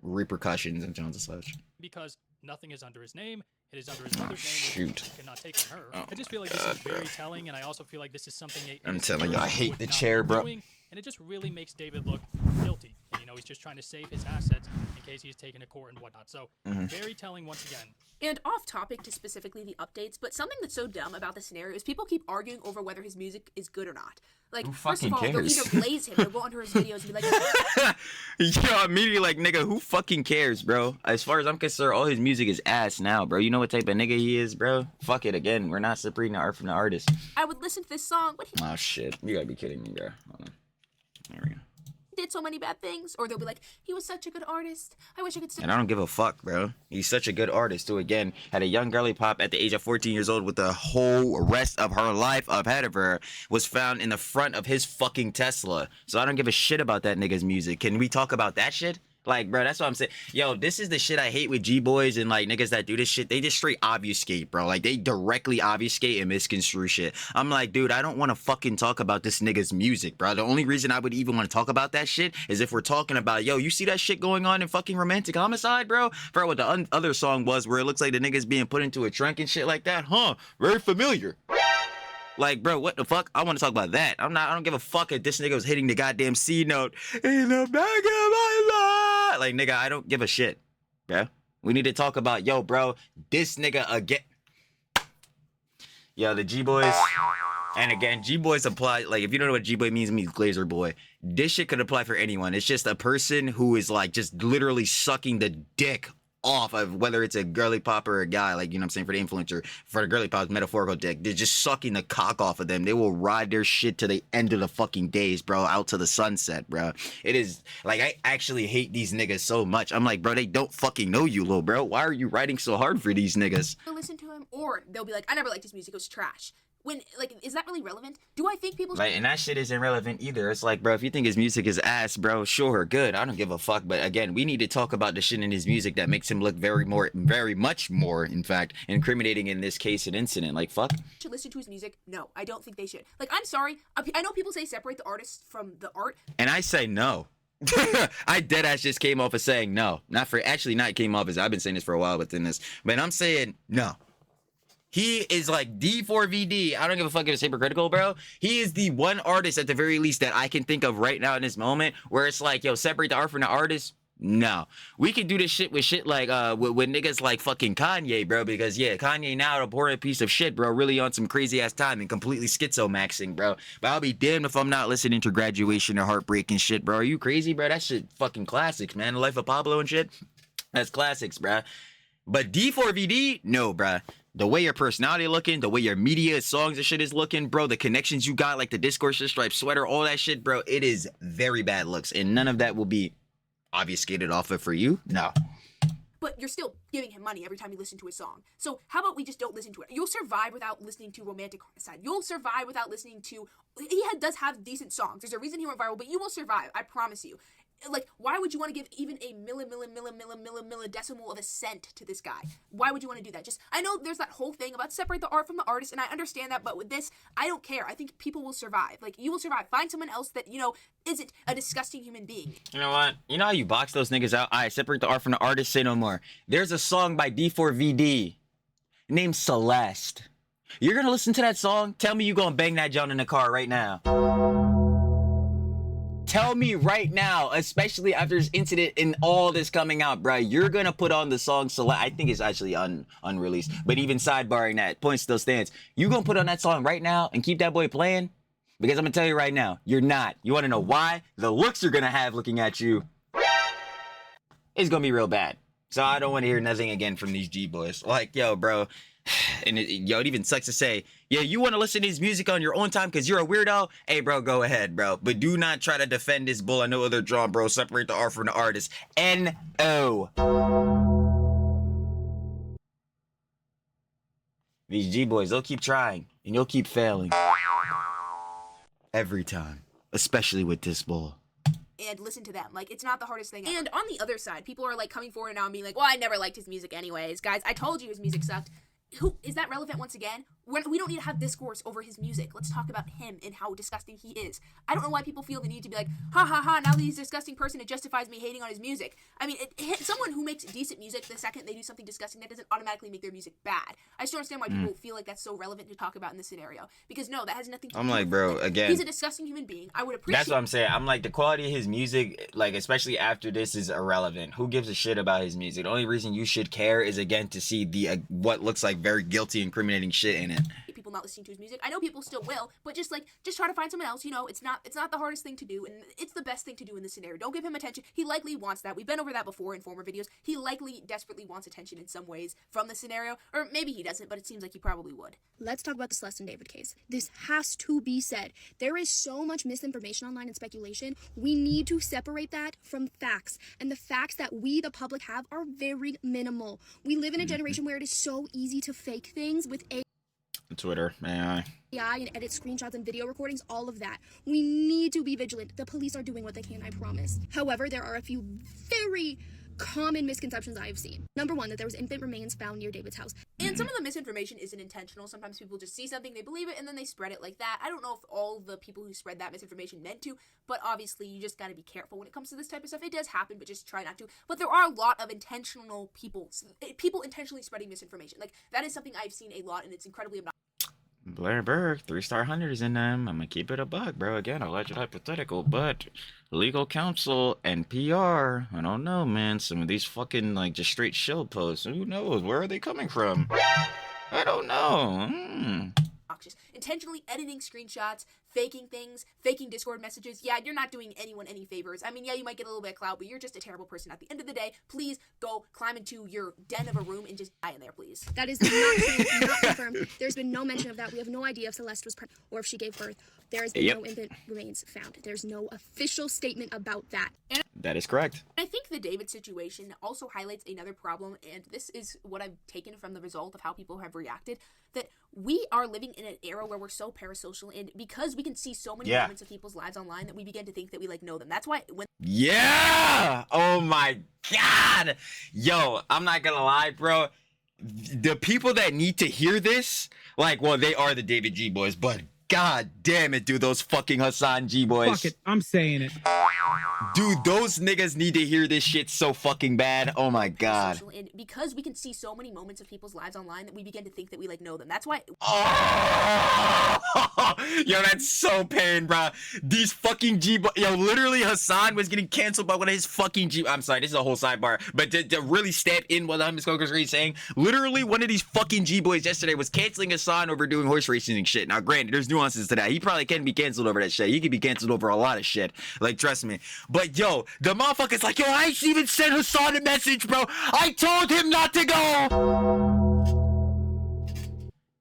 repercussions and Johns and such. Because nothing is under his name. It is under his mother's name. Which he cannot take from her. I just feel like this is very telling, and I also feel like this is something I'm telling you, I hate the chair, bro. And it just really makes David look guilty. And, he's just trying to save his assets in case he's taken to court and whatnot. So, very telling once again. And off topic to specifically the updates, but something that's so dumb about the scenario is people keep arguing over whether his music is good or not. Like, Who first of fucking all, cares? they'll either blaze him or go onto his videos and be like, Yo, immediately like, nigga, who fucking cares, bro? As far as I'm concerned, all his music is ass now, bro. You know what type of nigga he is, bro? Fuck it, again, we're not separating the art from the artist. I would listen to this song, but he Oh, shit. You gotta be kidding me, bro. Hold on. There we go. did so many bad things. Or they'll be like, he was such a good artist. I wish I could still. And I don't give a fuck, bro. He's such a good artist, who, again, had a young girly pop at the age of 14 years old with the whole rest of her life ahead of her, was found in the front of his fucking Tesla. So I don't give a shit about that nigga's music. Can we talk about that shit? Like, bro, that's what I'm saying. Yo, this is the shit I hate with G-boys and, like, niggas that do this shit. They just straight obfuscate, bro. Like, they directly obfuscate and misconstrue shit. I'm like, dude, I don't want to fucking talk about this nigga's music, bro. The only reason I would even want to talk about that shit is if we're talking about, yo, you see that shit going on in fucking Romantic Homicide, bro? For what the other song was, where it looks like the nigga's being put into a trunk and shit like that. Huh, very familiar. Like, bro, what the fuck? I want to talk about that. I don't give a fuck if this nigga was hitting the goddamn C note in the back of my life. Like, nigga, I don't give a shit, bro. We need to talk about, yo, bro, this nigga again. Yo, the G-boys. And again, G-boys apply, like, if you don't know what G-boy means, it means Glazer boy. This shit could apply for anyone. It's just a person who is, like, just literally sucking the dick off of whether it's a girly pop or a guy, like, you know what I'm saying, for the influencer, for the girly pop, metaphorical dick. They're just sucking the cock off of them. They will ride their shit to the end of the fucking days, bro, out to the sunset, bro. It is, like, I actually hate these niggas so much. I'm like, bro, they don't fucking know you, little bro. Why are you writing so hard for these niggas? listen to him, or they'll be like, I never liked his music, it was trash. When, like, is that really relevant? Do I think people... Like, and that shit isn't relevant either. It's like, bro, if you think his music is ass, bro, sure, good. I don't give a fuck. But again, we need to talk about the shit in his music that makes him look very much more, in fact, incriminating in this case and incident. Like, fuck. Should listen to his music? No, I don't think they should. Like, I'm sorry. I know people say separate the artist from the art. And I say no. I deadass just came off of saying no. Not came off as, I've been saying this for a while within this. But I'm saying no. He is like D4vd. I don't give a fuck if it's hypocritical, bro. He is the one artist at the very least that I can think of right now in this moment where it's like, yo, separate the art from the artist. No. We can do this shit with shit like, with niggas like fucking Kanye, bro, because yeah, Kanye now a boring piece of shit, bro, really on some crazy ass time and completely schizo-maxing, bro. But I'll be damned if I'm not listening to Graduation or Heartbreak and shit, bro. Are you crazy, bro? That shit fucking classics, man. The Life of Pablo and shit. That's classics, bro. But D4vd, no, bro. The way your personality looking, the way your media songs and shit is looking, bro, the connections you got, like the Discord shit, striped sweater, all that shit, bro, it is very bad looks. And none of that will be obfuscated off of for you. No. But you're still giving him money every time you listen to his song. So how about we just don't listen to it? You'll survive without listening to Romantic Homicide. You'll survive without listening to... does have decent songs. There's a reason he went viral, but you will survive. I promise you. Like, why would you want to give even a millidecimal of a cent to this guy? Why would you want to do that? Just, I know there's that whole thing about separate the art from the artist, and I understand that, but with this, I don't care. I think people will survive. Like, you will survive. Find someone else that, isn't a disgusting human being. You know what? You know how you box those niggas out? Alright, separate the art from the artist, say no more. There's a song by D4vd named Celeste. You're gonna listen to that song? Tell me you gonna bang that John in the car right now. Tell me right now, especially after this incident and all this coming out, bro, you're gonna put on the song Celeste. I think it's actually unreleased, but even sidebarring that, point still stands. You gonna put on that song right now and keep that boy playing? Because I'm gonna tell you right now, you're not. You wanna know why? The looks you're gonna have looking at you is gonna be real bad. So I don't wanna hear nothing again from these G-boys. Like, yo, bro. And it even sucks to say, yeah, you want to listen to his music on your own time because you're a weirdo? Hey, bro, go ahead, bro. But do not try to defend this bull. I know other draw, bro. Separate the art from the artist. N-O. These G-boys, they'll keep trying, and you'll keep failing. Every time. Especially with this bull. And listen to them. Like, it's not the hardest thing ever. And on the other side, people are, like, coming forward now and being like, well, I never liked his music anyways. Guys, I told you his music sucked. Who is that relevant once again? We don't need to have discourse over his music. Let's talk about him and how disgusting he is. I don't know why people feel the need to be like, ha ha ha, now that he's a disgusting person, it justifies me hating on his music. I mean, someone who makes decent music, the second they do something disgusting, that doesn't automatically make their music bad. I just don't understand why people feel like that's so relevant to talk about in this scenario. Because no, that has nothing to do with I'm like, bro, again. He's a disgusting human being. I would appreciate. That's what I'm saying. I'm like, the quality of his music, like, especially after this, is irrelevant. Who gives a shit about his music? The only reason you should care is, again, to see the what looks like very guilty, incriminating shit in it. People not listening to his music. I know people still will, but just try to find someone else. You know, it's not the hardest thing to do, and it's the best thing to do in this scenario. Don't give him attention. He likely wants that. We've been over that before in former videos. He likely desperately wants attention in some ways from the scenario, or maybe he doesn't, but it seems like he probably would. Let's talk about the Celeste and David case. This has to be said. There is so much misinformation online and speculation. We need to separate that from facts, and the facts that we, the public, have are very minimal. We live in a generation where it is so easy to fake things with Twitter, AI and edit screenshots and video recordings, all of that. We need to be vigilant. The police are doing what they can, I promise. However, there are a few very common misconceptions I've seen. Number one, that there was infant remains found near David's house. And some of the misinformation isn't intentional. Sometimes people just see something, they believe it, and then they spread it like that. I don't know if all the people who spread that misinformation meant to, but obviously you just gotta be careful when it comes to this type of stuff. It does happen, but just try not to. But there are a lot of intentional people intentionally spreading misinformation. Like, that is something I've seen a lot, and it's incredibly obnoxious. Blair Berg, 3-star hunters in them. I'm gonna keep it a buck, bro. Again, alleged hypothetical, but legal counsel and PR. I don't know, man. Some of these fucking, like, just straight shill posts. Who knows? Where are they coming from? I don't know. Intentionally editing screenshots, faking things, faking Discord messages. Yeah, you're not doing anyone any favors. I mean, yeah, you might get a little bit of clout, but you're just a terrible person. At the end of the day, please go climb into your den of a room and just die in there, please. That is not true, not confirmed. There's been no mention of that. We have no idea if Celeste was pregnant or if she gave birth. There has been no infant remains found. There's no official statement about that. That is correct. I think the David situation also highlights another problem, and this is what I've taken from the result of how people have reacted, that we are living in an era where we're so parasocial, and because we can see so many moments of people's lives online, that we begin to think that we, like, know them. That's why when... Yeah! Oh my god! Yo, I'm not gonna lie, bro. The people that need to hear this, like, well, they are the David G boys, but god damn it, dude, those fucking Hassan G boys. Fuck it, I'm saying it. Dude, those niggas need to hear this shit so fucking bad. Oh my god. And because we can see so many moments of people's lives online, that we begin to think that we, like, know them. That's why... Oh! Yo, that's so pain, bro. These fucking yo, literally Hassan was getting canceled by one of his fucking I'm sorry, this is a whole sidebar, but to really stamp in what I'm saying, literally one of these fucking G-boys yesterday was canceling Hassan over doing horse racing and shit. Now, granted, there's nuances to that. He probably can be canceled over that shit. He could be canceled over a lot of shit. Like, trust me. But yo, the motherfucker's like, yo, I even sent Hassan a message, bro. I told him not to go.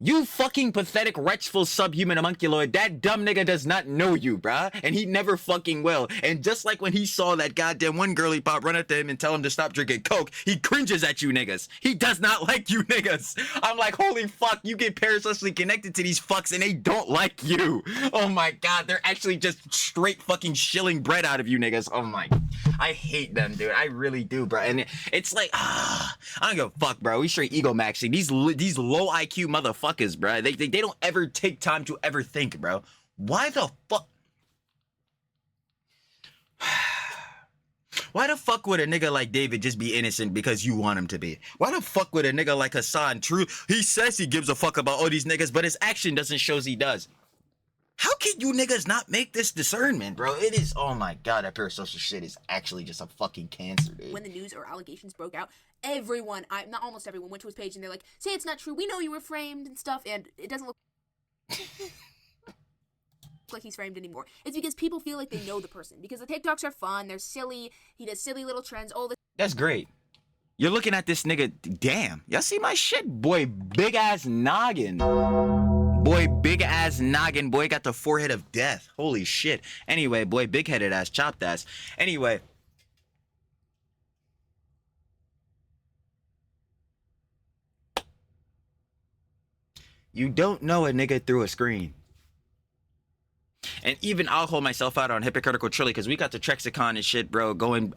You fucking pathetic, wretchful, subhuman homunculoid. That dumb nigga does not know you, bruh. And he never fucking will. And just like when he saw that goddamn one girly pop run up to him and tell him to stop drinking Coke, he cringes at you niggas. He does not like you niggas. I'm like, holy fuck, you get parasocially connected to these fucks and they don't like you. Oh my god, they're actually just straight fucking shilling bread out of you niggas. Oh my, I hate them, dude. I really do, bro. And it's like, I don't give a fuck, bro. We straight ego maxing. These low IQ motherfuckers, bro. They don't ever take time to ever think, bro. Why the fuck? Why the fuck would a nigga like David just be innocent because you want him to be? Why the fuck would a nigga like Hassan, true, he says he gives a fuck about all these niggas, but his action doesn't show he does? How can you niggas not make this discernment, bro? It is, oh my god, that parasocial shit is actually just a fucking cancer, dude. When the news or allegations broke out, everyone, not almost everyone, went to his page and they're like, say it's not true, we know you were framed and stuff, and it doesn't look like he's framed anymore. It's because people feel like they know the person, because the TikToks are fun, they're silly, he does silly little trends, all this. That's great. You're looking at this nigga, damn, y'all see my shit? Boy, big ass noggin. Boy, big ass noggin. Boy, got the forehead of death. Holy shit. Anyway, boy, big headed ass, chopped ass. Anyway. You don't know a nigga through a screen. And even I'll hold myself out on hypocritical Trilly because we got the Trexicon and shit, bro, going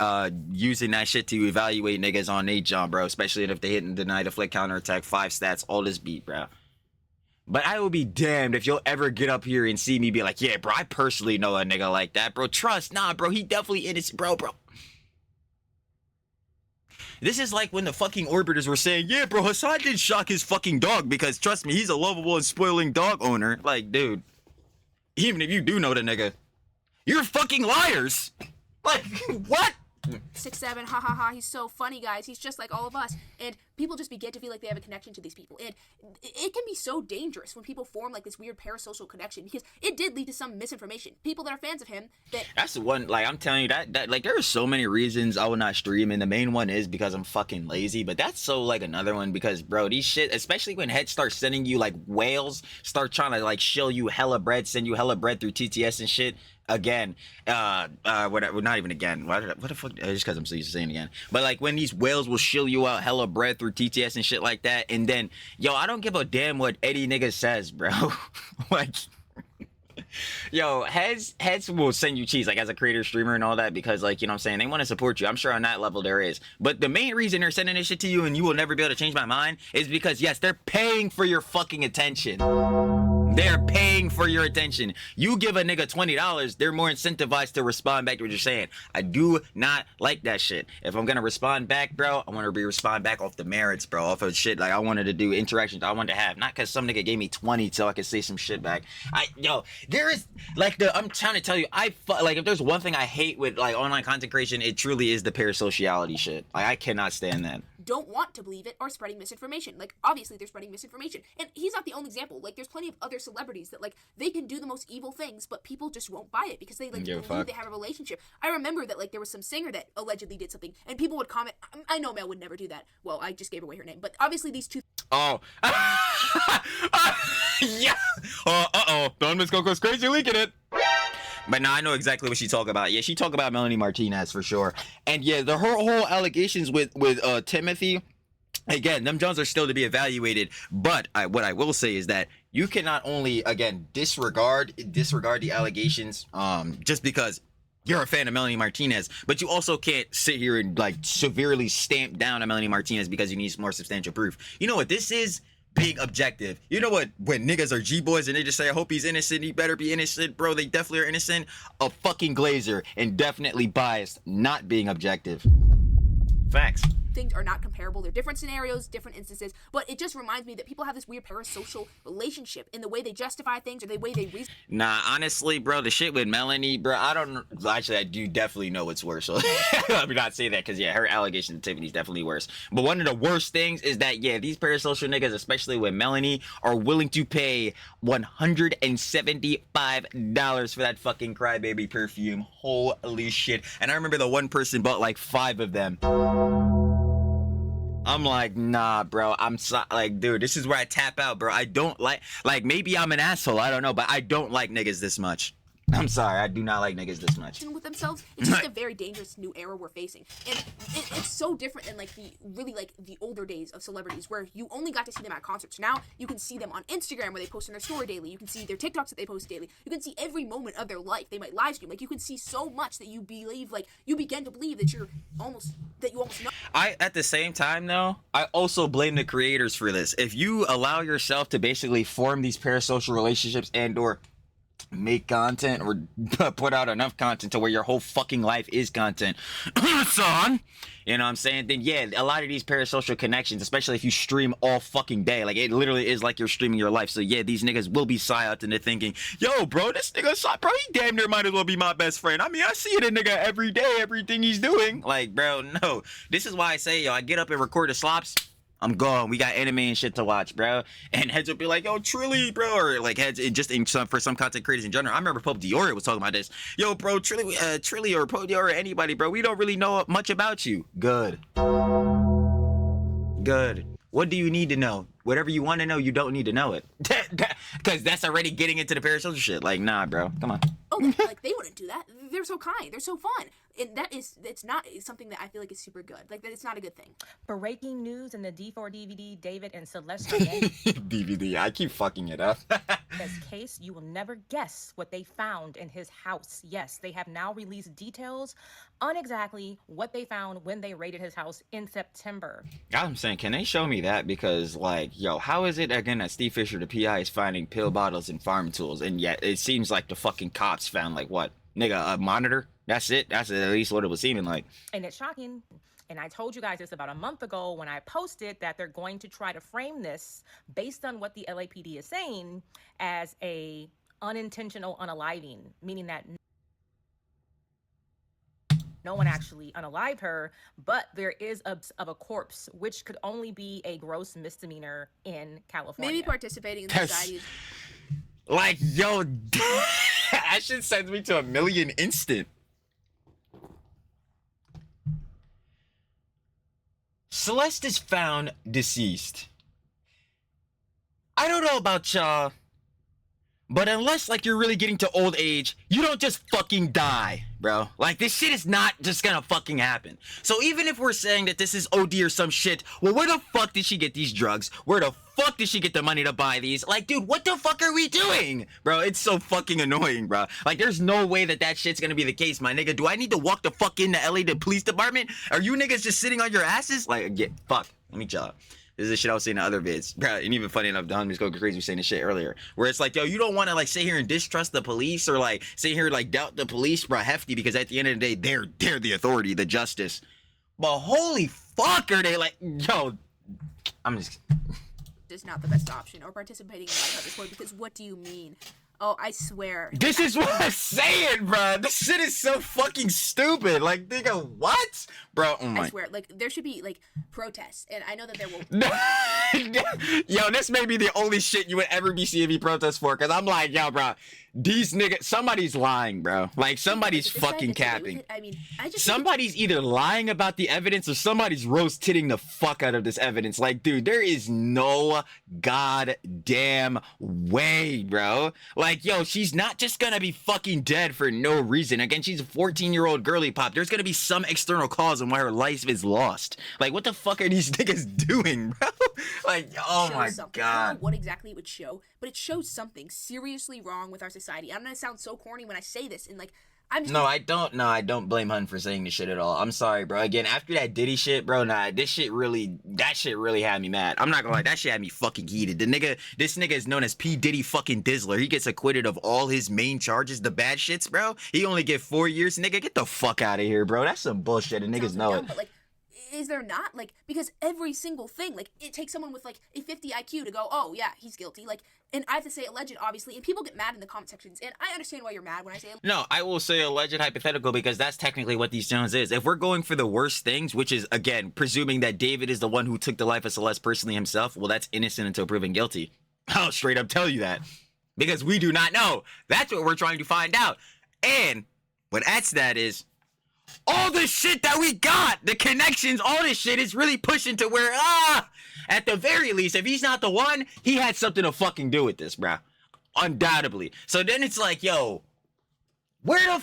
using that shit to evaluate niggas on Nate John, bro, especially if they hit and deny the flick counterattack, 5 stats, all this beat, bro. But I will be damned if you'll ever get up here and see me be like, yeah, bro, I personally know a nigga like that, bro. Trust, nah, bro, he definitely innocent, bro. This is like when the fucking orbiters were saying, yeah, bro, Hassan did shock his fucking dog because, trust me, he's a lovable and spoiling dog owner. Like, dude, even if you do know the nigga, you're fucking liars. Like, what? 6'7", ha ha ha, he's so funny, guys. He's just like all of us. And people just begin to feel like they have a connection to these people. And it can be so dangerous when people form like this weird parasocial connection because it did lead to some misinformation. People that are fans of him that... That's the one, like, I'm telling you, that like, there are so many reasons I will not stream, and the main one is because I'm fucking lazy, but that's so, like, another one because, bro, these shit, especially when heads start sending you, like, whales, start trying to, like, shill you hella bread, send you hella bread through TTS and shit, again, whatever, not even again, what the fuck, just because I'm so used to saying again, but, like, when these whales will shill you out hella bread through TTS and shit like that, and then, yo, I don't give a damn what Eddie nigga says, bro. Like, yo, heads will send you cheese, like, as a creator, streamer, and all that, because, like, you know what I'm saying, they want to support you. I'm sure on that level there is, but the main reason they're sending this shit to you and you will never be able to change my mind is because, yes, they're paying for your fucking attention. They're paying for your attention. You give a nigga $20, they're more incentivized to respond back to what you're saying. I do not like that shit. If I'm gonna respond back, bro, I want to respond back off the merits, bro, off of shit like I wanted to do, interactions I wanted to have, not because some nigga gave me 20 so I could say some shit back. Yo, there is like I'm trying to tell you, like if there's one thing I hate with like online content creation, it truly is the parasociality shit. Like I cannot stand that. Don't want to believe it are spreading misinformation. Like, obviously they're spreading misinformation. And he's not the only example. Like, there's plenty of other celebrities that, like, they can do the most evil things, but people just won't buy it because they, like, believe they have a relationship. I remember that, like, there was some singer that allegedly did something, and people would comment, I know Mel would never do that. Well, I just gave away her name. But obviously these two... Oh. Yeah. Uh-oh. Donovan's gonna go crazy leaking it. But now I know exactly what she talk about. Yeah, she talk about Melanie Martinez for sure. And yeah, her whole allegations with Timothy, again, them Jones are still to be evaluated. But what I will say is that you can not only, again, disregard the allegations just because you're a fan of Melanie Martinez, but you also can't sit here and like severely stamp down on Melanie Martinez because you need more substantial proof. You know what this is? Being objective. You know what, when niggas are G-boys and they just say, I hope he's innocent, he better be innocent, bro, they definitely are innocent. A fucking glazer and definitely biased, not being objective. Facts. Things are not comparable. They're different scenarios, different instances, but it just reminds me that people have this weird parasocial relationship in the way they justify things or the way they reason. Nah, honestly, bro, the shit with Melanie, bro, I do definitely know what's worse, so let me not say that, because, yeah, her allegation to Tiffany's definitely worse. But one of the worst things is that, yeah, these parasocial niggas, especially with Melanie, are willing to pay $175 for that fucking Crybaby perfume. Holy shit. And I remember the one person bought like 5 of them. I'm like, nah, bro. I'm so, like, dude, this is where I tap out, bro. I don't like, maybe I'm an asshole. I don't know, but I don't like niggas this much. I'm sorry, I do not like niggas this much. With themselves, it's just a very dangerous new era we're facing, and it's so different than like the older days of celebrities where you only got to see them at concerts. Now you can see them on Instagram where they post on their story daily. You can see their TikToks that they post daily. You can see every moment of their life. They might live stream. Like you can see so much that you believe, like you begin to believe that you almost know. At the same time though, I also blame the creators for this. If you allow yourself to basically form these parasocial relationships and or make content or put out enough content to where your whole fucking life is content, son, you know what I'm saying, then yeah, a lot of these parasocial connections, especially if you stream all fucking day, like it literally is like you're streaming your life. So yeah, these niggas will be psyoped into thinking, yo, bro, this nigga, bro, he damn near might as well be my best friend. I mean, I see the nigga every day, everything he's doing. Like, bro, no. This is why I say, yo, I get up and record the slops, I'm gone. We got anime and shit to watch, bro. And heads will be like, yo, Trilly, bro. Or like heads, just for some content creators in general. I remember Pope Dior was talking about this. Yo, bro, Trilly or Pope Dior or anybody, bro. We don't really know much about you. Good. What do you need to know? Whatever you want to know, you don't need to know it. Because that's already getting into the parasocial shit. Like, nah, bro. Come on. oh, that, like, they wouldn't do that. They're so kind. They're so fun. And it's not something that I feel like is super good. Like, that it's not a good thing. Breaking news in the D4vd, David and Celeste Hernandez DVD. I keep fucking it up. case. You will never guess what they found in his house. Yes, they have now released details on exactly what they found when they raided his house in September. I'm saying, can they show me that? Because, like, yo, how is it again that Steve Fisher, the PI, is finding pill bottles and farm tools, and yet it seems like the fucking cops found, like, what? Nigga, a monitor? That's it? That's at least what it was seeming like. And it's shocking. And I told you guys this about a month ago when I posted that they're going to try to frame this based on what the LAPD is saying as a unintentional unaliving, meaning that no one actually unalived her, but there is a corpse, which could only be a gross misdemeanor in California. Maybe participating in society. Like, yo, that shit sends me to a million instant. Celeste is found deceased. I don't know about y'all, but unless, like, you're really getting to old age, you don't just fucking die, bro. Like, this shit is not just gonna fucking happen. So even if we're saying that this is OD or some shit, well, where the fuck did she get these drugs? Where the fuck did she get the money to buy these? Like, dude, what the fuck are we doing? Bro, it's so fucking annoying, bro. Like, there's no way that shit's gonna be the case, my nigga. Do I need to walk the fuck into LA to police department? Are you niggas just sitting on your asses? Like, yeah, fuck. Let me jog. This is the shit I was saying in other vids. Bro, and even funny enough, Don was going crazy saying this shit earlier. Where it's like, yo, you don't want to, like, sit here and distrust the police or, like, sit here and, like, doubt the police, bro, hefty, because at the end of the day, they're the authority, the justice. But holy fuck are they, like, yo, I'm just... Is not the best option, or participating in life at this point, because what do you mean? Oh, I swear. This is what I'm saying, bro. This shit is so fucking stupid. Like, nigga, what? Bro, oh my. I swear, like, there should be, like, protests, and I know that there will. Yo, this may be the only shit you would ever be seeing me protest for, because I'm like, yo, bro, these niggas, somebody's lying, bro. Like, somebody's fucking capping. I mean, I just... Somebody's either lying about the evidence or somebody's roast-titting the fuck out of this evidence. Like, dude, there is no goddamn way, bro. Like, yo, she's not just gonna be fucking dead for no reason. Again, she's a 14-year-old girly pop. There's gonna be some external cause and why her life is lost. Like, what the fuck are these niggas doing, bro? Like, oh my god. I don't know what exactly it would show, but it shows something seriously wrong with our society. I'm gonna sound so corny when I say this, and, like, I'm just... I don't blame Hun for saying this shit at all. I'm sorry, bro. Again, after that Diddy shit, bro, that shit really had me mad. I'm not gonna lie, that shit had me fucking heated. This nigga is known as P. Diddy fucking Dizzler. He gets acquitted of all his main charges, the bad shits, bro. He only get 4 years. Nigga, get the fuck out of here, bro. That's some bullshit, and niggas know it. But, like, is there not? Like, because every single thing, like, it takes someone with, like, a 50 IQ to go, oh, yeah, he's guilty. Like, and I have to say alleged, obviously, and people get mad in the comment sections, and I understand why you're mad when I say... No, I will say alleged hypothetical because that's technically what these Jones is. If we're going for the worst things, which is, again, presuming that David is the one who took the life of Celeste personally himself, well, that's innocent until proven guilty. I'll straight up tell you that. Because we do not know. That's what we're trying to find out. And what adds to that is... all the shit that we got, the connections, all this shit is really pushing to where, at the very least, if he's not the one, he had something to fucking do with this, bruh. Undoubtedly. So then it's like, yo, where the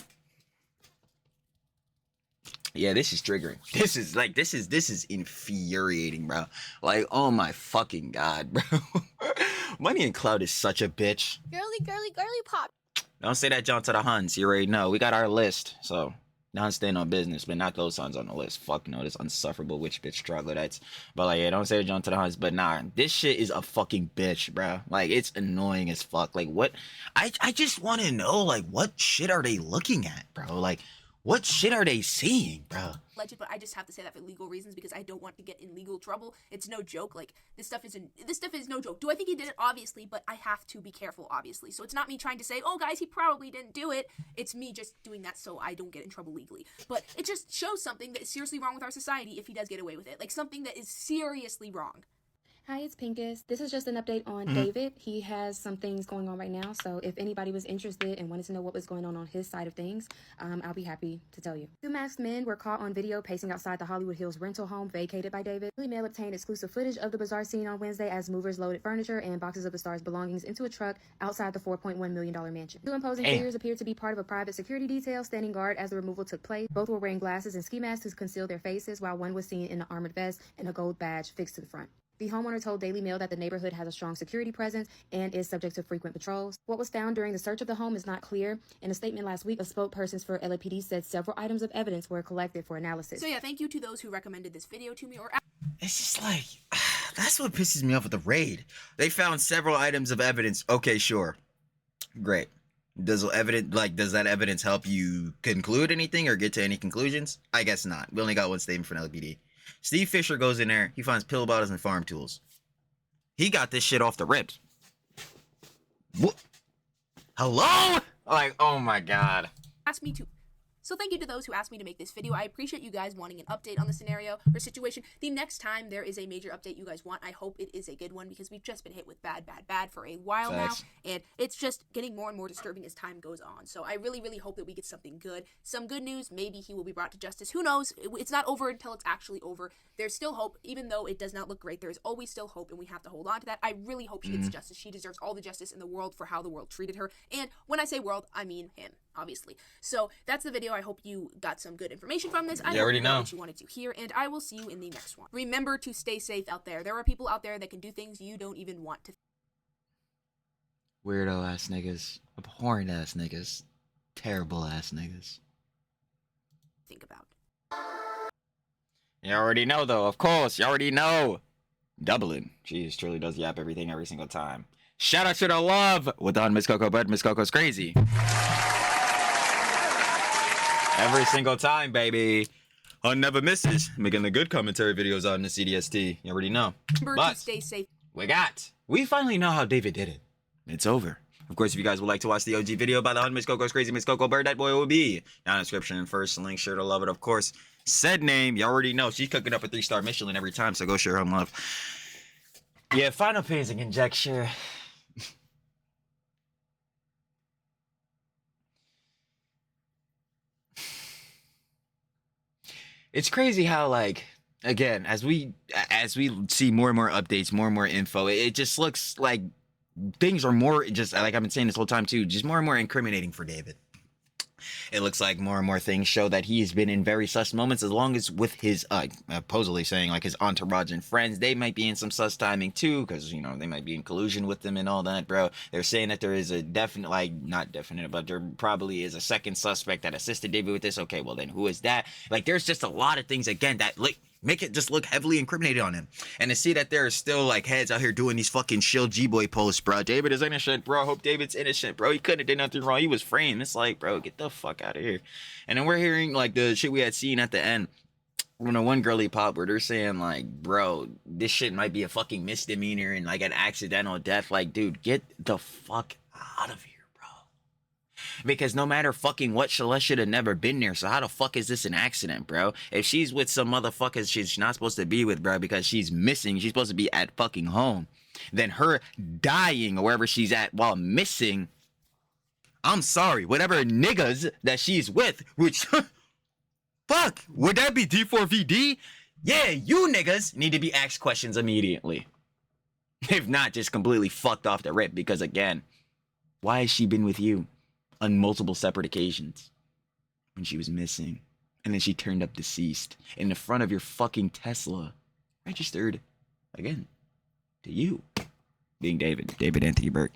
yeah, this is triggering. This is infuriating, bro. Like, oh my fucking god, bro. Money and clout is such a bitch. Girly pop. Don't say that, John, to the Huns. You already know. We got our list, so... don't stand on business, but not those sons on the list. Fuck no, this unsufferable witch bitch troglodytes. But like, yeah, don't say John to the Huns. But nah, this shit is a fucking bitch, bro. Like, it's annoying as fuck. Like, what? I just want to know, like, what shit are they looking at, bro? Like, what shit are they seeing, bro? Alleged, but I just have to say that for legal reasons because I don't want to get in legal trouble. It's no joke. Like, this stuff is no joke. Do I think he did it? Obviously, but I have to be careful, obviously. So it's not me trying to say, oh, guys, he probably didn't do it. It's me just doing that so I don't get in trouble legally. But it just shows something that is seriously wrong with our society if he does get away with it. Like, something that is seriously wrong. Hi, it's Pincus. This is just an update on David. He has some things going on right now, so if anybody was interested and wanted to know what was going on his side of things, I'll be happy to tell you. Two masked men were caught on video pacing outside the Hollywood Hills rental home vacated by David. Daily Mail obtained exclusive footage of the bizarre scene on Wednesday as movers loaded furniture and boxes of the star's belongings into a truck outside the $4.1 million mansion. Two imposing figures appeared to be part of a private security detail standing guard as the removal took place. Both were wearing glasses and ski masks to conceal their faces, while one was seen in an armored vest and a gold badge fixed to the front. The homeowner told Daily Mail that the neighborhood has a strong security presence and is subject to frequent patrols. What was found during the search of the home is not clear. In a statement last week, a spokespersons for LAPD said several items of evidence were collected for analysis. So yeah, thank you to those who recommended this video to me. Or It's just like, that's what pisses me off with the raid. They found several items of evidence. Okay, sure. Great. Does that evidence help you conclude anything or get to any conclusions? I guess not. We only got one statement from LAPD. Steve Fisher goes in there. He finds pill bottles and farm tools. He got this shit off the rips. What? Hello? Like, oh my god. asked me to. So thank you to those who asked me to make this video. I appreciate you guys wanting an update on the scenario or situation. The next time there is a major update you guys want, I hope it is a good one, because we've just been hit with bad for a while now, and it's just getting more and more disturbing as time goes on. So I really, really hope that we get something good. Some good news, maybe he will be brought to justice. Who knows? It's not over until it's actually over. There's still hope, even though it does not look great. There is always still hope, and we have to hold on to that. I really hope she gets justice. She deserves all the justice in the world for how the world treated her. And when I say world, I mean him, obviously. So that's the video. I hope you got some good information from this. I already know what you wanted to hear, and I will see you in the next one. Remember to stay safe out there. There are people out there that can do things you don't even want to. Weirdo ass niggas. Abhorrent ass niggas. Terrible ass niggas. Think about. You already know, though. Of course, you already know. Doubling. Jeez, truly does yap everything every single time. Shout out to the love with on Miss Coco, but Miss Coco's crazy. Every single time, baby. Never misses. Making the good commentary videos on the CDST. You already know. Remember But to stay safe. we finally know how David did it. It's over. Of course, if you guys would like to watch the OG video by the on Miss Coco's crazy Miss Coco Bird, that boy will be down in the description. First link, sure to love it. Of course, said name, you already know. She's cooking up a 3-star Michelin every time, so go share her love. Yeah, final opinions and conjecture. It's crazy how, like, again, as we see more and more updates, more and more info, it just looks like things are more, just like I've been saying this whole time too, just more and more incriminating for David. It looks like more and more things show that he has been in very sus moments, as long as with his, supposedly saying, like, his entourage and friends, they might be in some sus timing too, because, you know, they might be in collusion with them and all that, bro. They're saying that there is a definite, like, not definite, but there probably is a second suspect that assisted David with this. Okay, well then who is that? Like, there's just a lot of things, again, that, like, make it just look heavily incriminated on him. And to see that there are still, like, heads out here doing these fucking shill G-boy posts, bro. David is innocent, bro. I hope David's innocent, bro. He couldn't have done nothing wrong. He was framed. It's like, bro, get the fuck out of here. And then we're hearing, like, the shit we had seen at the end. When one girly pop where they're saying, like, bro, this shit might be a fucking misdemeanor and, like, an accidental death. Like, dude, get the fuck out of here. Because no matter fucking what, Celeste should have never been there. So how the fuck is this an accident, bro? If she's with some motherfuckers she's not supposed to be with, bro, because she's missing, she's supposed to be at fucking home, then her dying or wherever she's at while missing, I'm sorry, whatever niggas that she's with, which, fuck, would that be D4vd? Yeah, you niggas need to be asked questions immediately. If not, just completely fucked off the rip, because again, why has she been with you on multiple separate occasions when she was missing, and then she turned up deceased in the front of your fucking Tesla, registered again to you, being David Anthony Burke?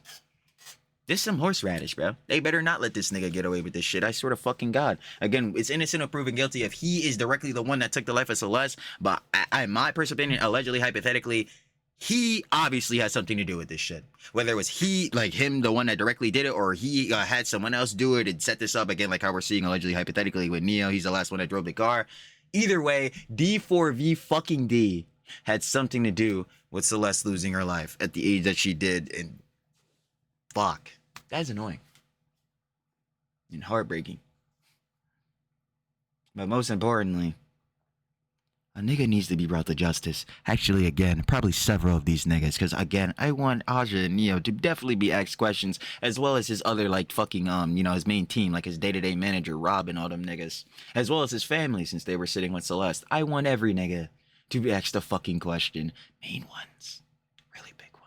This some horseradish, bro. They better not let this nigga get away with this shit. I swear to fucking God. Again, it's innocent of proven guilty if he is directly the one that took the life of Celeste, but in my personal opinion, allegedly, hypothetically, he obviously has something to do with this shit. Whether it was he, like him, the one that directly did it, or he had someone else do it and set this up, again, like how we're seeing allegedly hypothetically with Neo, he's the last one that drove the car. Either way, D4v fucking D had something to do with Celeste losing her life at the age that she did, and fuck, that's annoying and heartbreaking. But most importantly, A nigga needs to be brought to justice. Actually, again, probably several of these niggas. Because, again, I want Aja and Neo to definitely be asked questions. As well as his other, like, fucking, his main team. Like, his day-to-day manager, Rob, and all them niggas. As well as his family, since they were sitting with Celeste. I want every nigga to be asked a fucking question. Main ones. Really big ones.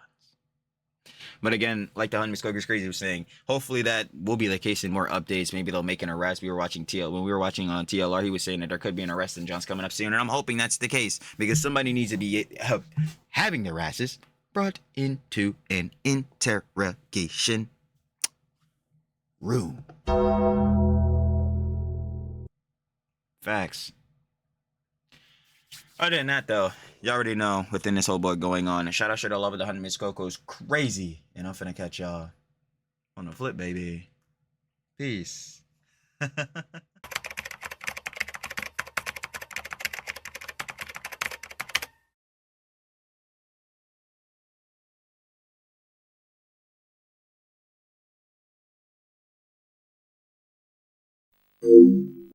But again, like the Hunt Muskoger's Crazy was saying, hopefully that will be the case in more updates. Maybe they'll make an arrest. When we were watching on TLR, he was saying that there could be an arrest and John's coming up soon. And I'm hoping that's the case because somebody needs to be having their asses brought into an interrogation room. Facts. Other than that, though, you already know within this whole book going on. And shout out to the love of the 100 Miss Coco's crazy. And I'm finna catch y'all on the flip, baby. Peace.